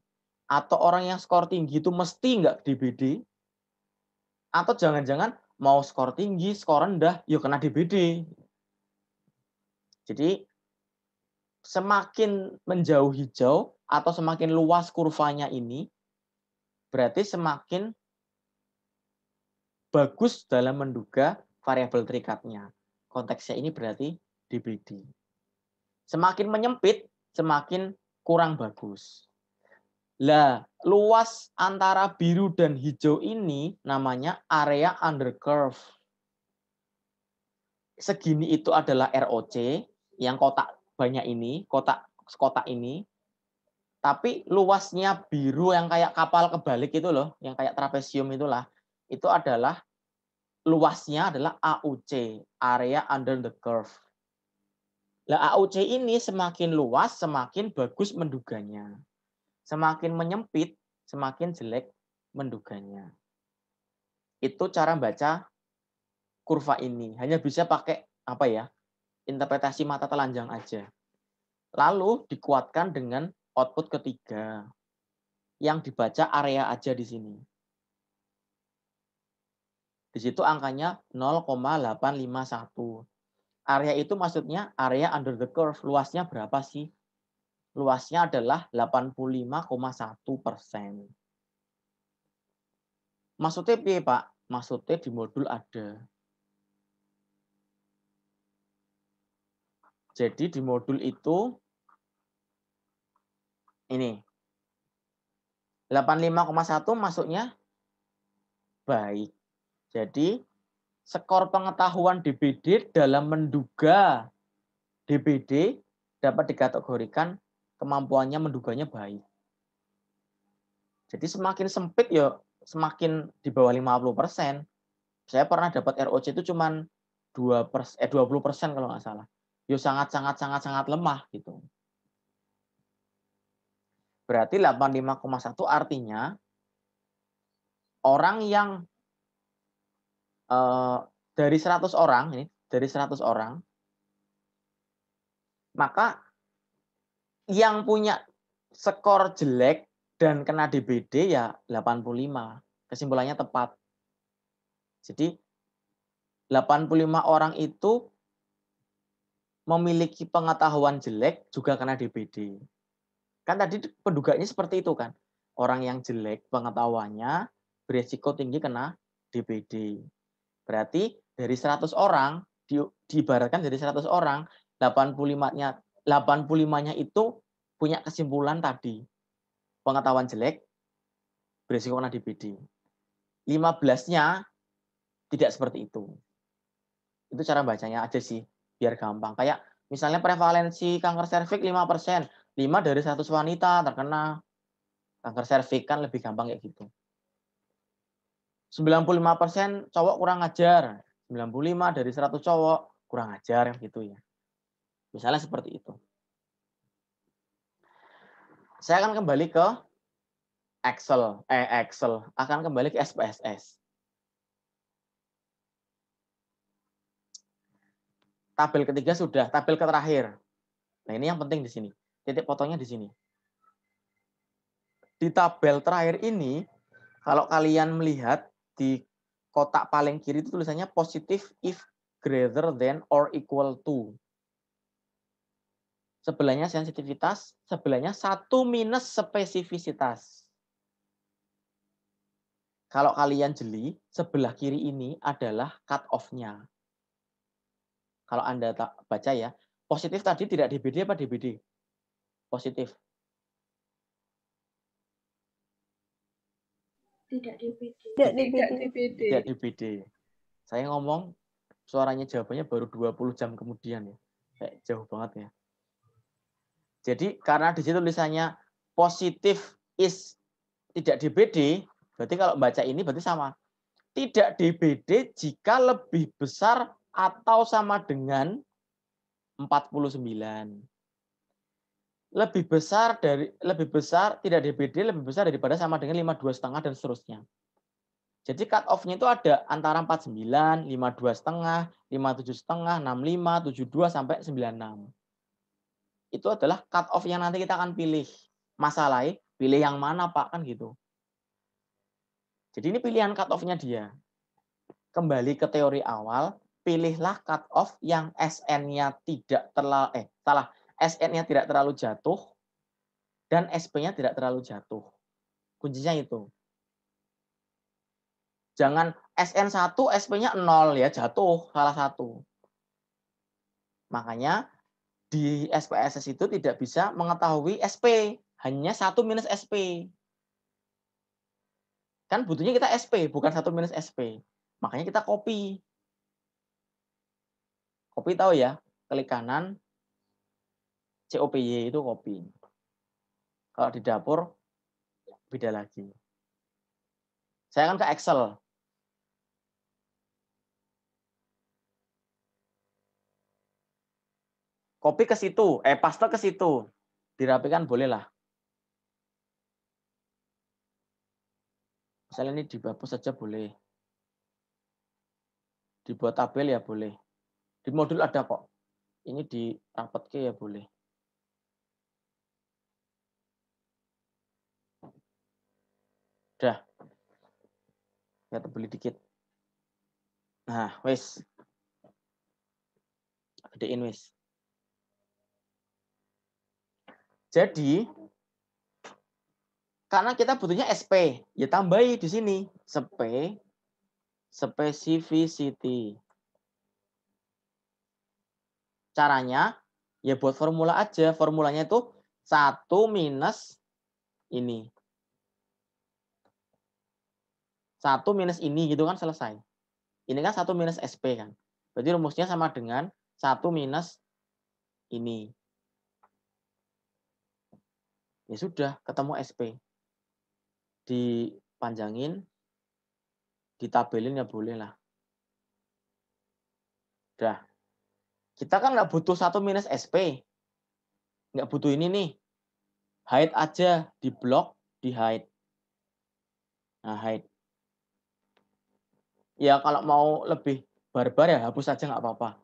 [SPEAKER 1] Atau orang yang skor tinggi itu mesti nggak DBD? Atau jangan-jangan mau skor tinggi, skor rendah, yuk kena DBD. Jadi semakin menjauh hijau atau semakin luas kurvanya ini, berarti semakin bagus dalam menduga variabel terikatnya. Konteksnya ini berarti DBD. Semakin menyempit, semakin kurang bagus. Lah, luas antara biru dan hijau ini namanya area under curve. Segini itu adalah ROC, yang kotak banyak ini, kotak ini. Tapi luasnya biru yang kayak kapal kebalik itu loh, yang kayak trapesium itulah, itu adalah luasnya adalah AUC, area under the curve. Lah AUC ini semakin luas, semakin bagus menduganya. Semakin menyempit, semakin jelek menduganya. Itu cara baca kurva ini. Hanya bisa pakai apa ya? Interpretasi mata telanjang aja. Lalu dikuatkan dengan output ketiga. Yang dibaca area aja di sini. Di situ angkanya 0,851. Area itu maksudnya area under the curve. Luasnya berapa sih? Luasnya adalah 85,1%. Maksudnya piye, Pak? Maksudnya di modul ada. Jadi di modul itu ini 85,1 masuknya baik. Jadi skor pengetahuan DBD dalam menduga DBD dapat dikategorikan kemampuannya menduganya baik. Jadi semakin sempit ya semakin di bawah 50%. Saya pernah dapat ROC itu cuman 20% kalau nggak salah. Ya sangat lemah gitu. Berarti 85,1 artinya orang yang dari 100 orang ini, dari 100 orang, maka yang punya skor jelek dan kena DBD ya 85. Kesimpulannya tepat. Jadi 85 orang itu memiliki pengetahuan jelek juga kena DBD. Kan tadi penduganya seperti itu kan. Orang yang jelek pengetahuannya beresiko tinggi kena DBD. Berarti dari 100 orang, diibaratkan dari 100 orang, 85-nya itu punya kesimpulan tadi. Pengetahuan jelek, beresiko kena DBD. 15-nya tidak seperti itu. Itu cara bacanya aja sih, biar gampang. Kayak misalnya prevalensi kanker serviks 5%. 5 dari 100 wanita terkena kanker serviks, kan lebih gampang kayak gitu. 95% cowok kurang ajar. 95 dari 100 cowok kurang ajar gitu ya. Misalnya seperti itu. Saya akan kembali ke Excel. Akan kembali ke SPSS. Tabel ketiga sudah, tabel terakhir. Nah, ini yang penting di sini. Titik fotonya di sini. Di tabel terakhir ini, kalau kalian melihat di kotak paling kiri itu tulisannya positive if greater than or equal to. Sebelahnya sensitivitas, sebelahnya 1 minus spesifisitas. Kalau kalian jeli, sebelah kiri ini adalah cut off-nya. Kalau Anda baca ya, positif tadi tidak DBD apa DBD? Positif.
[SPEAKER 2] Tidak DBD.
[SPEAKER 3] Tidak
[SPEAKER 1] DBD. Saya ngomong, suaranya jawabannya baru 20 jam kemudian ya. Kayak jauh banget ya. Jadi karena di situ tulisannya positif is tidak DBD, berarti kalau baca ini berarti sama. Tidak DBD jika lebih besar atau sama dengan 49. Lebih besar tidak DBD lebih besar daripada sama dengan 52,5 dan seterusnya. Jadi cut off-nya itu ada antara 49, 52,5, 57,5, 65, 72 sampai 96. Itu adalah cut off yang nanti kita akan pilih. Masalahnya pilih yang mana Pak kan gitu. Jadi ini pilihan cut off-nya dia. Kembali ke teori awal, pilihlah cut off yang SN-nya tidak terlalu SN-nya tidak terlalu jatuh dan SP-nya tidak terlalu jatuh. Kuncinya itu. Jangan SN1, SP-nya 0 ya, jatuh salah satu. Makanya di SPSS itu tidak bisa mengetahui SP, hanya 1 minus SP. Kan butuhnya kita SP, bukan 1 minus SP. Makanya kita copy. Copy tahu ya, klik kanan, COPY itu copy. Kalau di dapur, beda lagi. Saya akan ke Excel. Copy ke situ, paste ke situ. Dirapikan boleh lah. Misalnya ini dihapus saja boleh. Dibuat tabel ya boleh. Di modul ada kok. Ini dirapatke ya boleh. Udah. Ya tebeli dikit. Nah, wes. Gedein wes. Jadi karena kita butuhnya SP, ya tambahi di sini specificity. Caranya ya buat formula aja. Formulanya itu 1 minus ini. 1 minus ini gitu kan selesai. Ini kan 1 minus SP kan. Berarti rumusnya sama dengan 1 minus ini. Ya sudah, ketemu SP. Dipanjangin, ditabelin ya boleh lah. Udah. Kita kan nggak butuh 1 minus SP. Nggak butuh ini nih. Hide aja, di block, di hide. Nah, hide. Ya kalau mau lebih barbar ya hapus aja nggak apa-apa.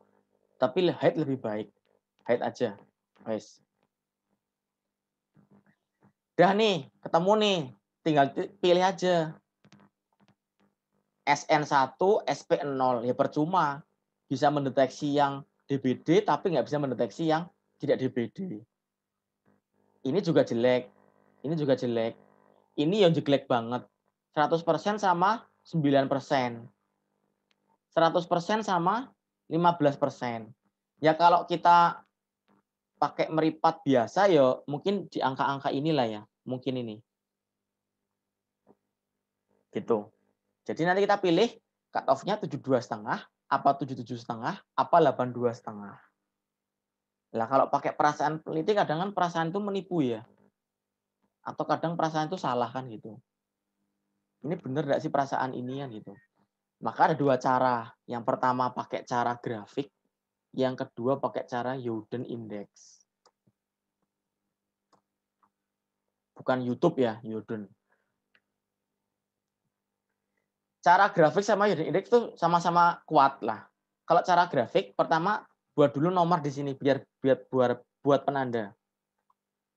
[SPEAKER 1] Tapi hide lebih baik. Hide aja. Guys. Udah nih, ketemu nih. Tinggal pilih aja. SN1, SP0. Ya percuma. Bisa mendeteksi yang DBD, tapi nggak bisa mendeteksi yang tidak DBD. Ini juga jelek. Ini juga jelek. Ini yang jelek banget. 100% sama 9%. 100% sama 15%. Ya kalau kita pakai meripat biasa ya mungkin di angka-angka inilah ya. Mungkin ini. Gitu. Jadi nanti kita pilih cut off-nya 72,5, apa 77,5, apa 82,5. Lah kalau pakai perasaan peneliti kadang kan perasaan itu menipu ya. Atau kadang perasaan itu salah kan gitu. Ini bener nggak sih perasaan ini kan gitu. Maka ada 2 cara. Yang pertama pakai cara grafik, yang kedua pakai cara Youden Index. Bukan YouTube ya, Youden. Cara grafik sama Youden Index itu sama-sama kuat lah. Kalau cara grafik, pertama buat dulu nomor di sini biar buat penanda.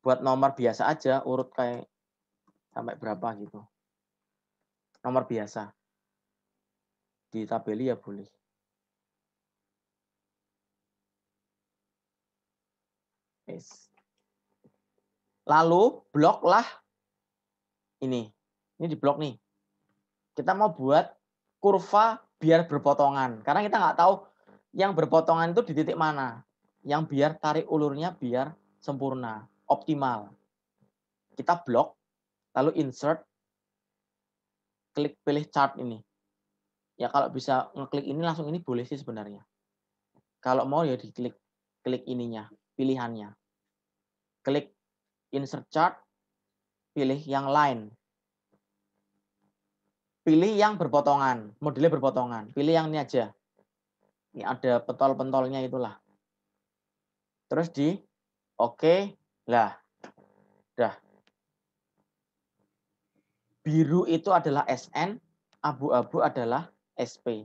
[SPEAKER 1] Buat nomor biasa aja, urut kayak sampai berapa gitu. Nomor biasa. Ditabeli ya boleh. Yes. Lalu bloklah ini. Ini di blok nih. Kita mau buat kurva biar berpotongan. Karena kita nggak tahu yang berpotongan itu di titik mana. Yang biar tarik ulurnya biar sempurna, optimal. Kita blok, lalu insert, klik pilih chart ini. Ya kalau bisa ngeklik ini langsung ini boleh sih sebenarnya. Kalau mau ya diklik ininya, pilihannya. Klik insert chart, pilih yang line. Pilih yang berpotongan, modelnya berpotongan. Pilih yang ini aja. Ini ada pentol-pentolnya itulah. Terus di oke. Lah. Dah. Biru itu adalah SN, abu-abu adalah SP.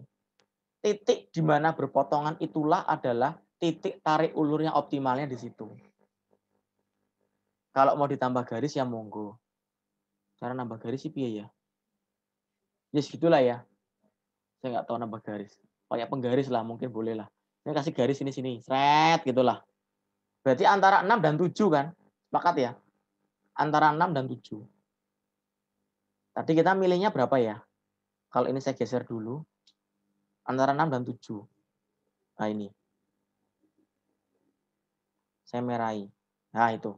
[SPEAKER 1] Titik di mana berpotongan itulah adalah titik tarik ulur yang optimalnya di situ. Kalau mau ditambah garis ya monggo. Cara nambah garis sih piye ya? Ya segitulah ya. Saya nggak tahu nambah garis. Kayak penggaris lah, mungkin boleh lah. Ini kasih garis sini-sini. Sret, gitulah. Berarti antara 6 dan 7 kan? Sepakat ya? Antara 6 dan 7. Tadi kita milihnya berapa ya? Kalau ini saya geser dulu. Antara 6 dan 7. Nah ini. Saya merahi. Nah itu.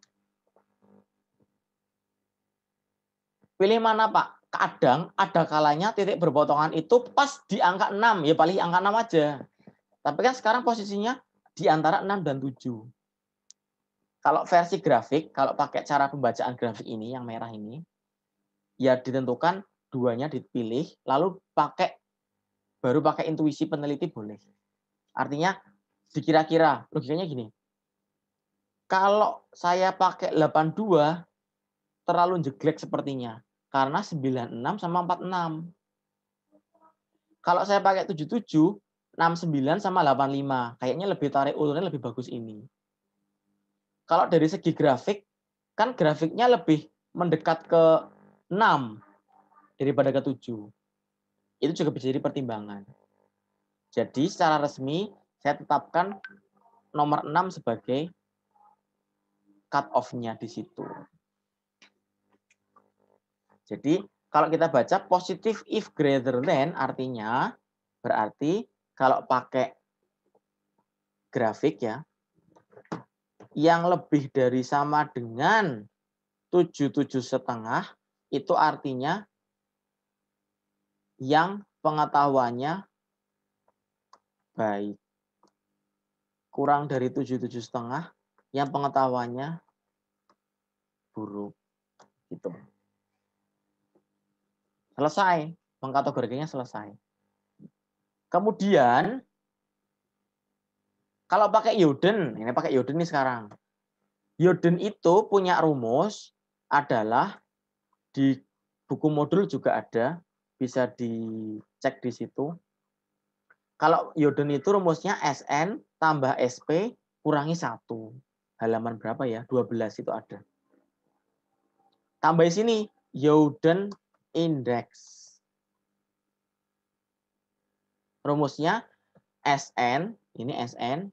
[SPEAKER 1] Pilih mana Pak? Kadang ada kalanya titik berpotongan itu pas di angka 6. Ya paling angka 6 aja. Tapi kan sekarang posisinya di antara 6 dan 7. Kalau versi grafik, kalau pakai cara pembacaan grafik ini, yang merah ini, ya ditentukan duanya dipilih, lalu baru pakai intuisi peneliti boleh. Artinya dikira-kira, logikanya gini. Kalau saya pakai 82 terlalu jeglek sepertinya karena 96 sama 46. Kalau saya pakai 77, 69 sama 85, kayaknya lebih tarik ulurnya lebih bagus ini. Kalau dari segi grafik, kan grafiknya lebih mendekat ke 6 daripada ke 7. Itu juga bisa jadi pertimbangan. Jadi secara resmi saya tetapkan nomor 6 sebagai cut off-nya di situ. Jadi kalau kita baca positive if greater than artinya berarti kalau pakai grafik ya yang lebih dari sama dengan 77,5 itu artinya yang pengetahuannya baik. Kurang dari 77,5 yang pengetahuannya buruk. Gitu. Selesai, pengkategorikannya selesai. Kemudian kalau pakai Youden, ini pakai Youden nih sekarang. Youden itu punya rumus adalah di buku modul juga ada, bisa dicek di situ. Kalau Youden itu rumusnya SN tambah SP kurangi 1. Halaman berapa ya? 12 itu ada. Tambah sini Youden Index. Rumusnya SN, ini SN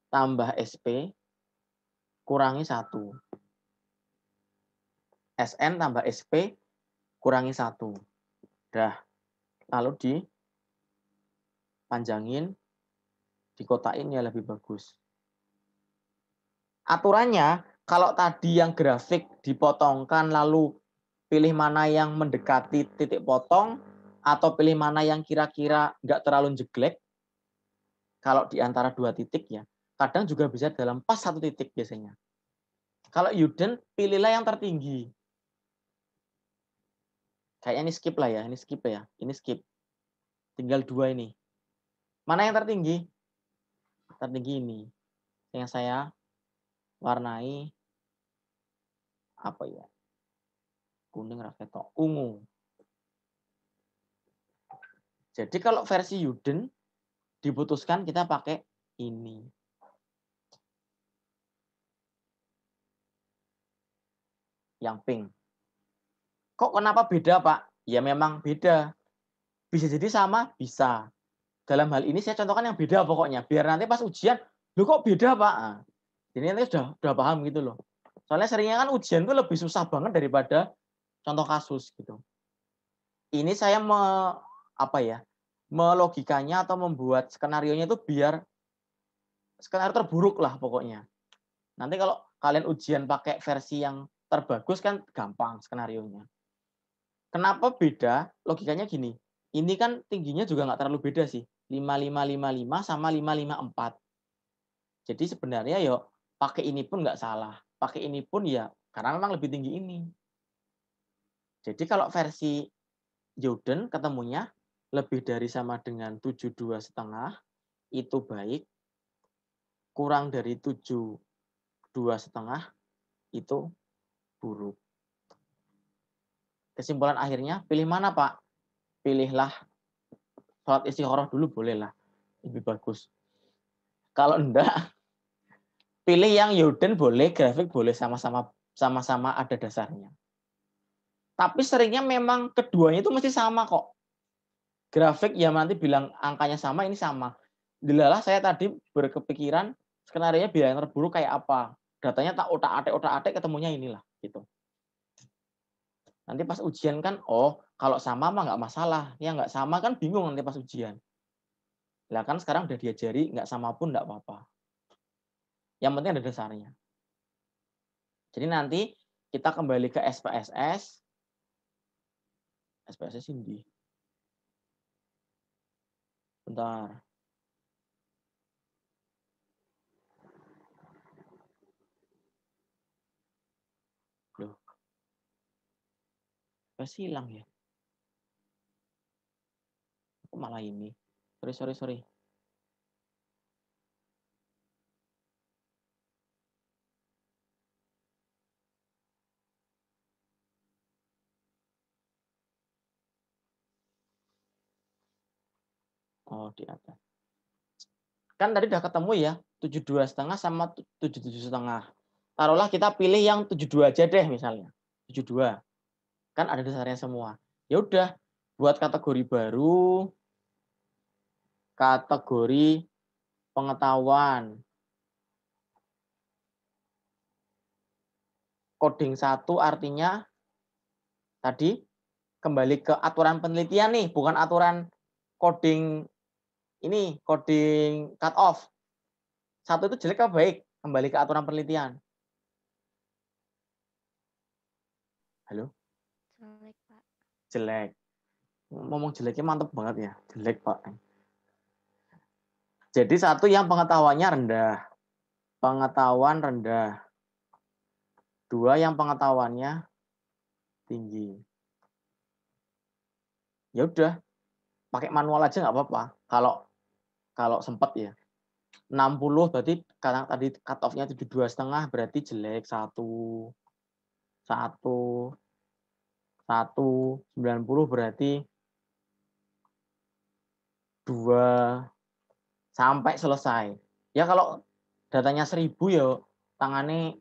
[SPEAKER 1] tambah SP kurangi 1. SN tambah SP kurangi 1. Dah. Lalu dipanjangin, dikotain ya lebih bagus. Aturannya, kalau tadi yang grafik dipotongkan lalu pilih mana yang mendekati titik potong atau pilih mana yang kira-kira nggak terlalu jeglek, kalau di antara dua titik ya, kadang juga bisa dalam pas satu titik biasanya. Kalau Youden, pilihlah yang tertinggi. Kayaknya ini skip lah ya, ini skip ya, ini skip. Tinggal 2 ini. Mana yang tertinggi? Tertinggi ini. Yang saya warnai apa ya? Kuning raketo, ungu. Jadi kalau versi Youden diputuskan kita pakai ini. Yang pink. Kok kenapa beda, Pak? Ya memang beda. Bisa jadi sama, bisa. Dalam hal ini saya contohkan yang beda pokoknya. Biar nanti pas ujian, loh kok beda, Pak? Nah, jadi nanti sudah paham gitu loh. Soalnya seringnya kan ujian tuh lebih susah banget daripada contoh kasus gitu. Ini saya melogikanya atau membuat skenarionya itu biar skenario terburuk lah pokoknya. Nanti kalau kalian ujian pakai versi yang terbagus kan gampang skenarionya. Kenapa beda? Logikanya gini. Ini kan tingginya juga nggak terlalu beda sih. 5555 sama 554. Jadi sebenarnya ya pakai ini pun nggak salah. Pakai ini pun ya karena memang lebih tinggi ini. Jadi kalau versi Youden ketemunya lebih dari sama dengan 72,5 itu baik. Kurang dari 72,5 itu buruk. Kesimpulan akhirnya pilih mana, Pak? Pilihlah sholat istikharah dulu boleh lah. Lebih bagus. Kalau enggak, pilih yang Youden boleh, grafik boleh, sama-sama ada dasarnya. Tapi seringnya memang keduanya itu mesti sama kok. Grafik ya nanti bilang angkanya sama, ini sama. Dilalah saya tadi berkepikiran skenario biar yang terburuk kayak apa. Datanya tak otak-atik ketemunya inilah gitu. Nanti pas ujian kan, oh kalau sama mah nggak masalah. Ya nggak sama kan bingung nanti pas ujian. Lah kan sekarang udah diajari nggak sama pun nggak apa-apa. Yang penting ada dasarnya. Jadi nanti kita kembali ke SPSS. SPSS ini. Bentar. Loh. Pasti hilang ya. Kok malah ini. Sorry. Oh, di atas. Kan tadi udah ketemu ya, 72,5 sama 77,5. Taruhlah kita pilih yang 72 aja deh misalnya. 72. Kan ada dasarnya semua. Ya udah, buat kategori baru, kategori pengetahuan. Coding 1 artinya tadi kembali ke aturan penelitian nih, bukan aturan coding ini, coding cut off. 1 itu jelek apa baik? Kembali ke aturan penelitian. Halo?
[SPEAKER 2] Jelek, Pak.
[SPEAKER 1] Jelek. Ngomong jeleknya mantep banget ya. Jelek, Pak. Jadi 1 yang pengetahuannya rendah. Pengetahuan rendah. 2 yang pengetahuannya tinggi. Ya udah, pakai manual aja nggak apa-apa. Kalau sempat ya. 60 berarti karena tadi cut off-nya 72,5 berarti jelek 1. 1 90 berarti 2 sampai selesai. Ya kalau datanya 1000 ya tangannya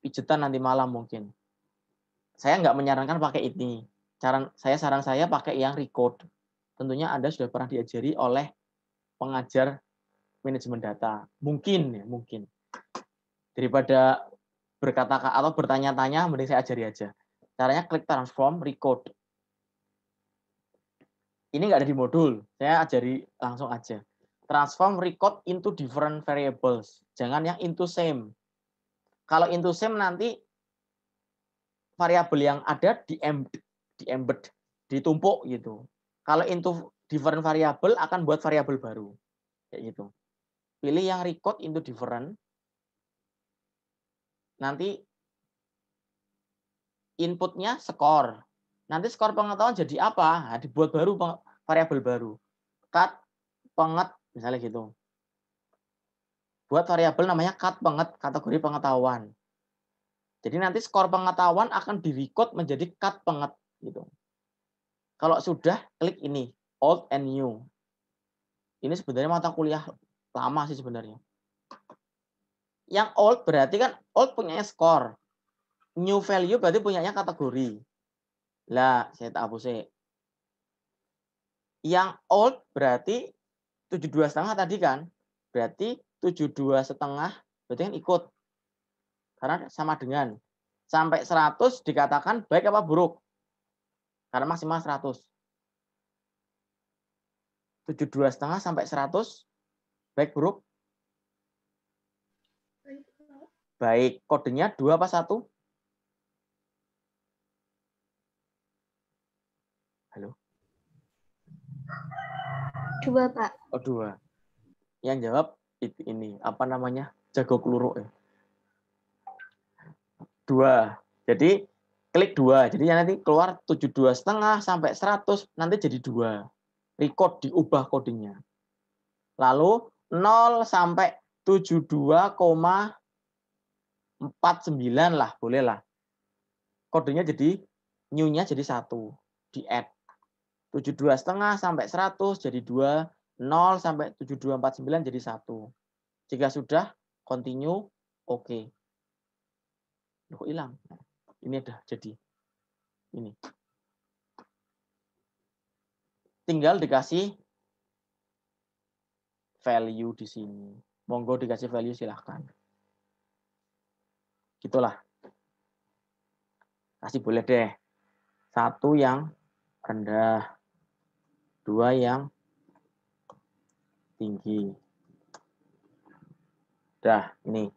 [SPEAKER 1] pijetan nanti malam mungkin. Saya nggak menyarankan pakai ini. Saran saya pakai yang record. Tentunya Anda sudah pernah diajari oleh pengajar manajemen data. Mungkin ya, mungkin. Daripada berkata atau bertanya-tanya, mending saya ajari aja. Caranya klik transform, record. Ini nggak ada di modul. Saya ajari langsung aja. Transform record into different variables. Jangan yang into same. Kalau into same nanti variabel yang ada di embed, ditumpuk gitu. Kalau into different variabel akan buat variabel baru. Kayak gitu. Pilih yang record into different. Nanti inputnya skor. Nanti skor pengetahuan jadi apa? Nah, dibuat baru variabel baru. Cut penget misalnya gitu. Buat variabel namanya cut penget, kategori pengetahuan. Jadi nanti skor pengetahuan akan direcode menjadi cut penget gitu. Kalau sudah klik ini, old and new. Ini sebenarnya mata kuliah lama sih sebenarnya. Yang old berarti kan old punyanya skor. New value berarti punyanya kategori. Lah, saya tak hapus. Yang old berarti 72,5 tadi kan. Berarti 72,5 berarti kan ikut. Karena sama dengan. Sampai 100 dikatakan baik apa buruk. Karena maksimal 100. 72,5 sampai 100 baik buruk. Baik, kodenya 2 apa 1? Halo?
[SPEAKER 3] 2, Pak.
[SPEAKER 1] Oh, 2. Yang jawab ini, apa namanya? Jago keluruk ya. 2. Jadi klik 2. Jadi nanti keluar 72,5 sampai 100 nanti jadi 2. Record diubah kodenya. Lalu 0 sampai 72,49 lah, boleh lah. Kodenya jadi new-nya jadi 1. Di add. 72,5 sampai 100 jadi 2. 0 sampai 72,49 jadi 1. Jika sudah, continue, oke. Kok hilang? Ini udah jadi. Ini. Tinggal dikasih value di sini. Monggo dikasih value silahkan. Gitulah. Kasih boleh deh. 1 yang rendah. 2 yang tinggi. Dah, ini.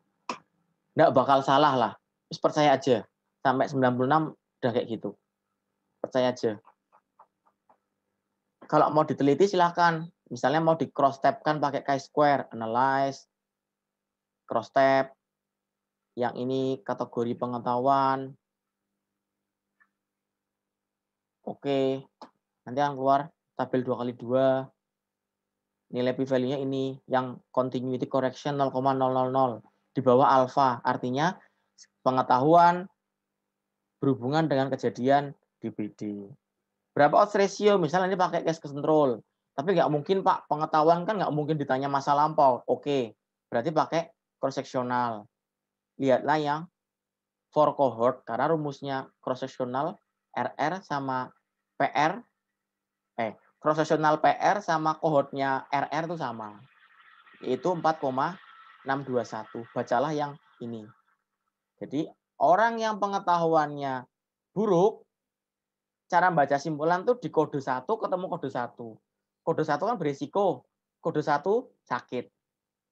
[SPEAKER 1] Nggak bakal salah lah. Terus percaya aja. Sampai 96 udah kayak gitu. Percaya aja. Kalau mau diteliti silahkan. Misalnya mau di cross tab kan pakai chi-square, analyze, cross tab. Yang ini kategori pengetahuan. Oke. Nanti akan keluar tabel 2x2. Nilai p-value-nya ini yang continuity correction 0,000 di bawah alpha. Artinya pengetahuan berhubungan dengan kejadian DBD. Berapa odds ratio? Misalnya ini pakai case control. Tapi nggak mungkin, Pak. Pengetahuan kan nggak mungkin ditanya masa lampau. Oke, berarti pakai cross-sectional. Lihatlah yang for cohort, karena rumusnya cross-sectional RR sama PR, cross-sectional PR sama cohortnya RR itu sama. Yaitu 4,621. Bacalah yang ini. Jadi, orang yang pengetahuannya buruk, cara baca simpulan tuh di kode 1 ketemu kode 1. Kode 1 kan berisiko, kode 1 sakit.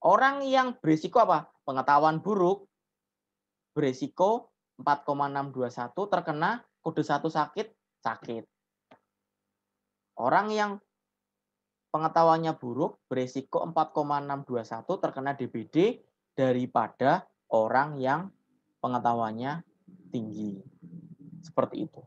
[SPEAKER 1] Orang yang berisiko apa? Pengetahuan buruk, berisiko 4,621 terkena kode 1 sakit. Orang yang pengetahuannya buruk, berisiko 4,621 terkena DBD daripada orang yang pengetahuannya tinggi. Seperti itu.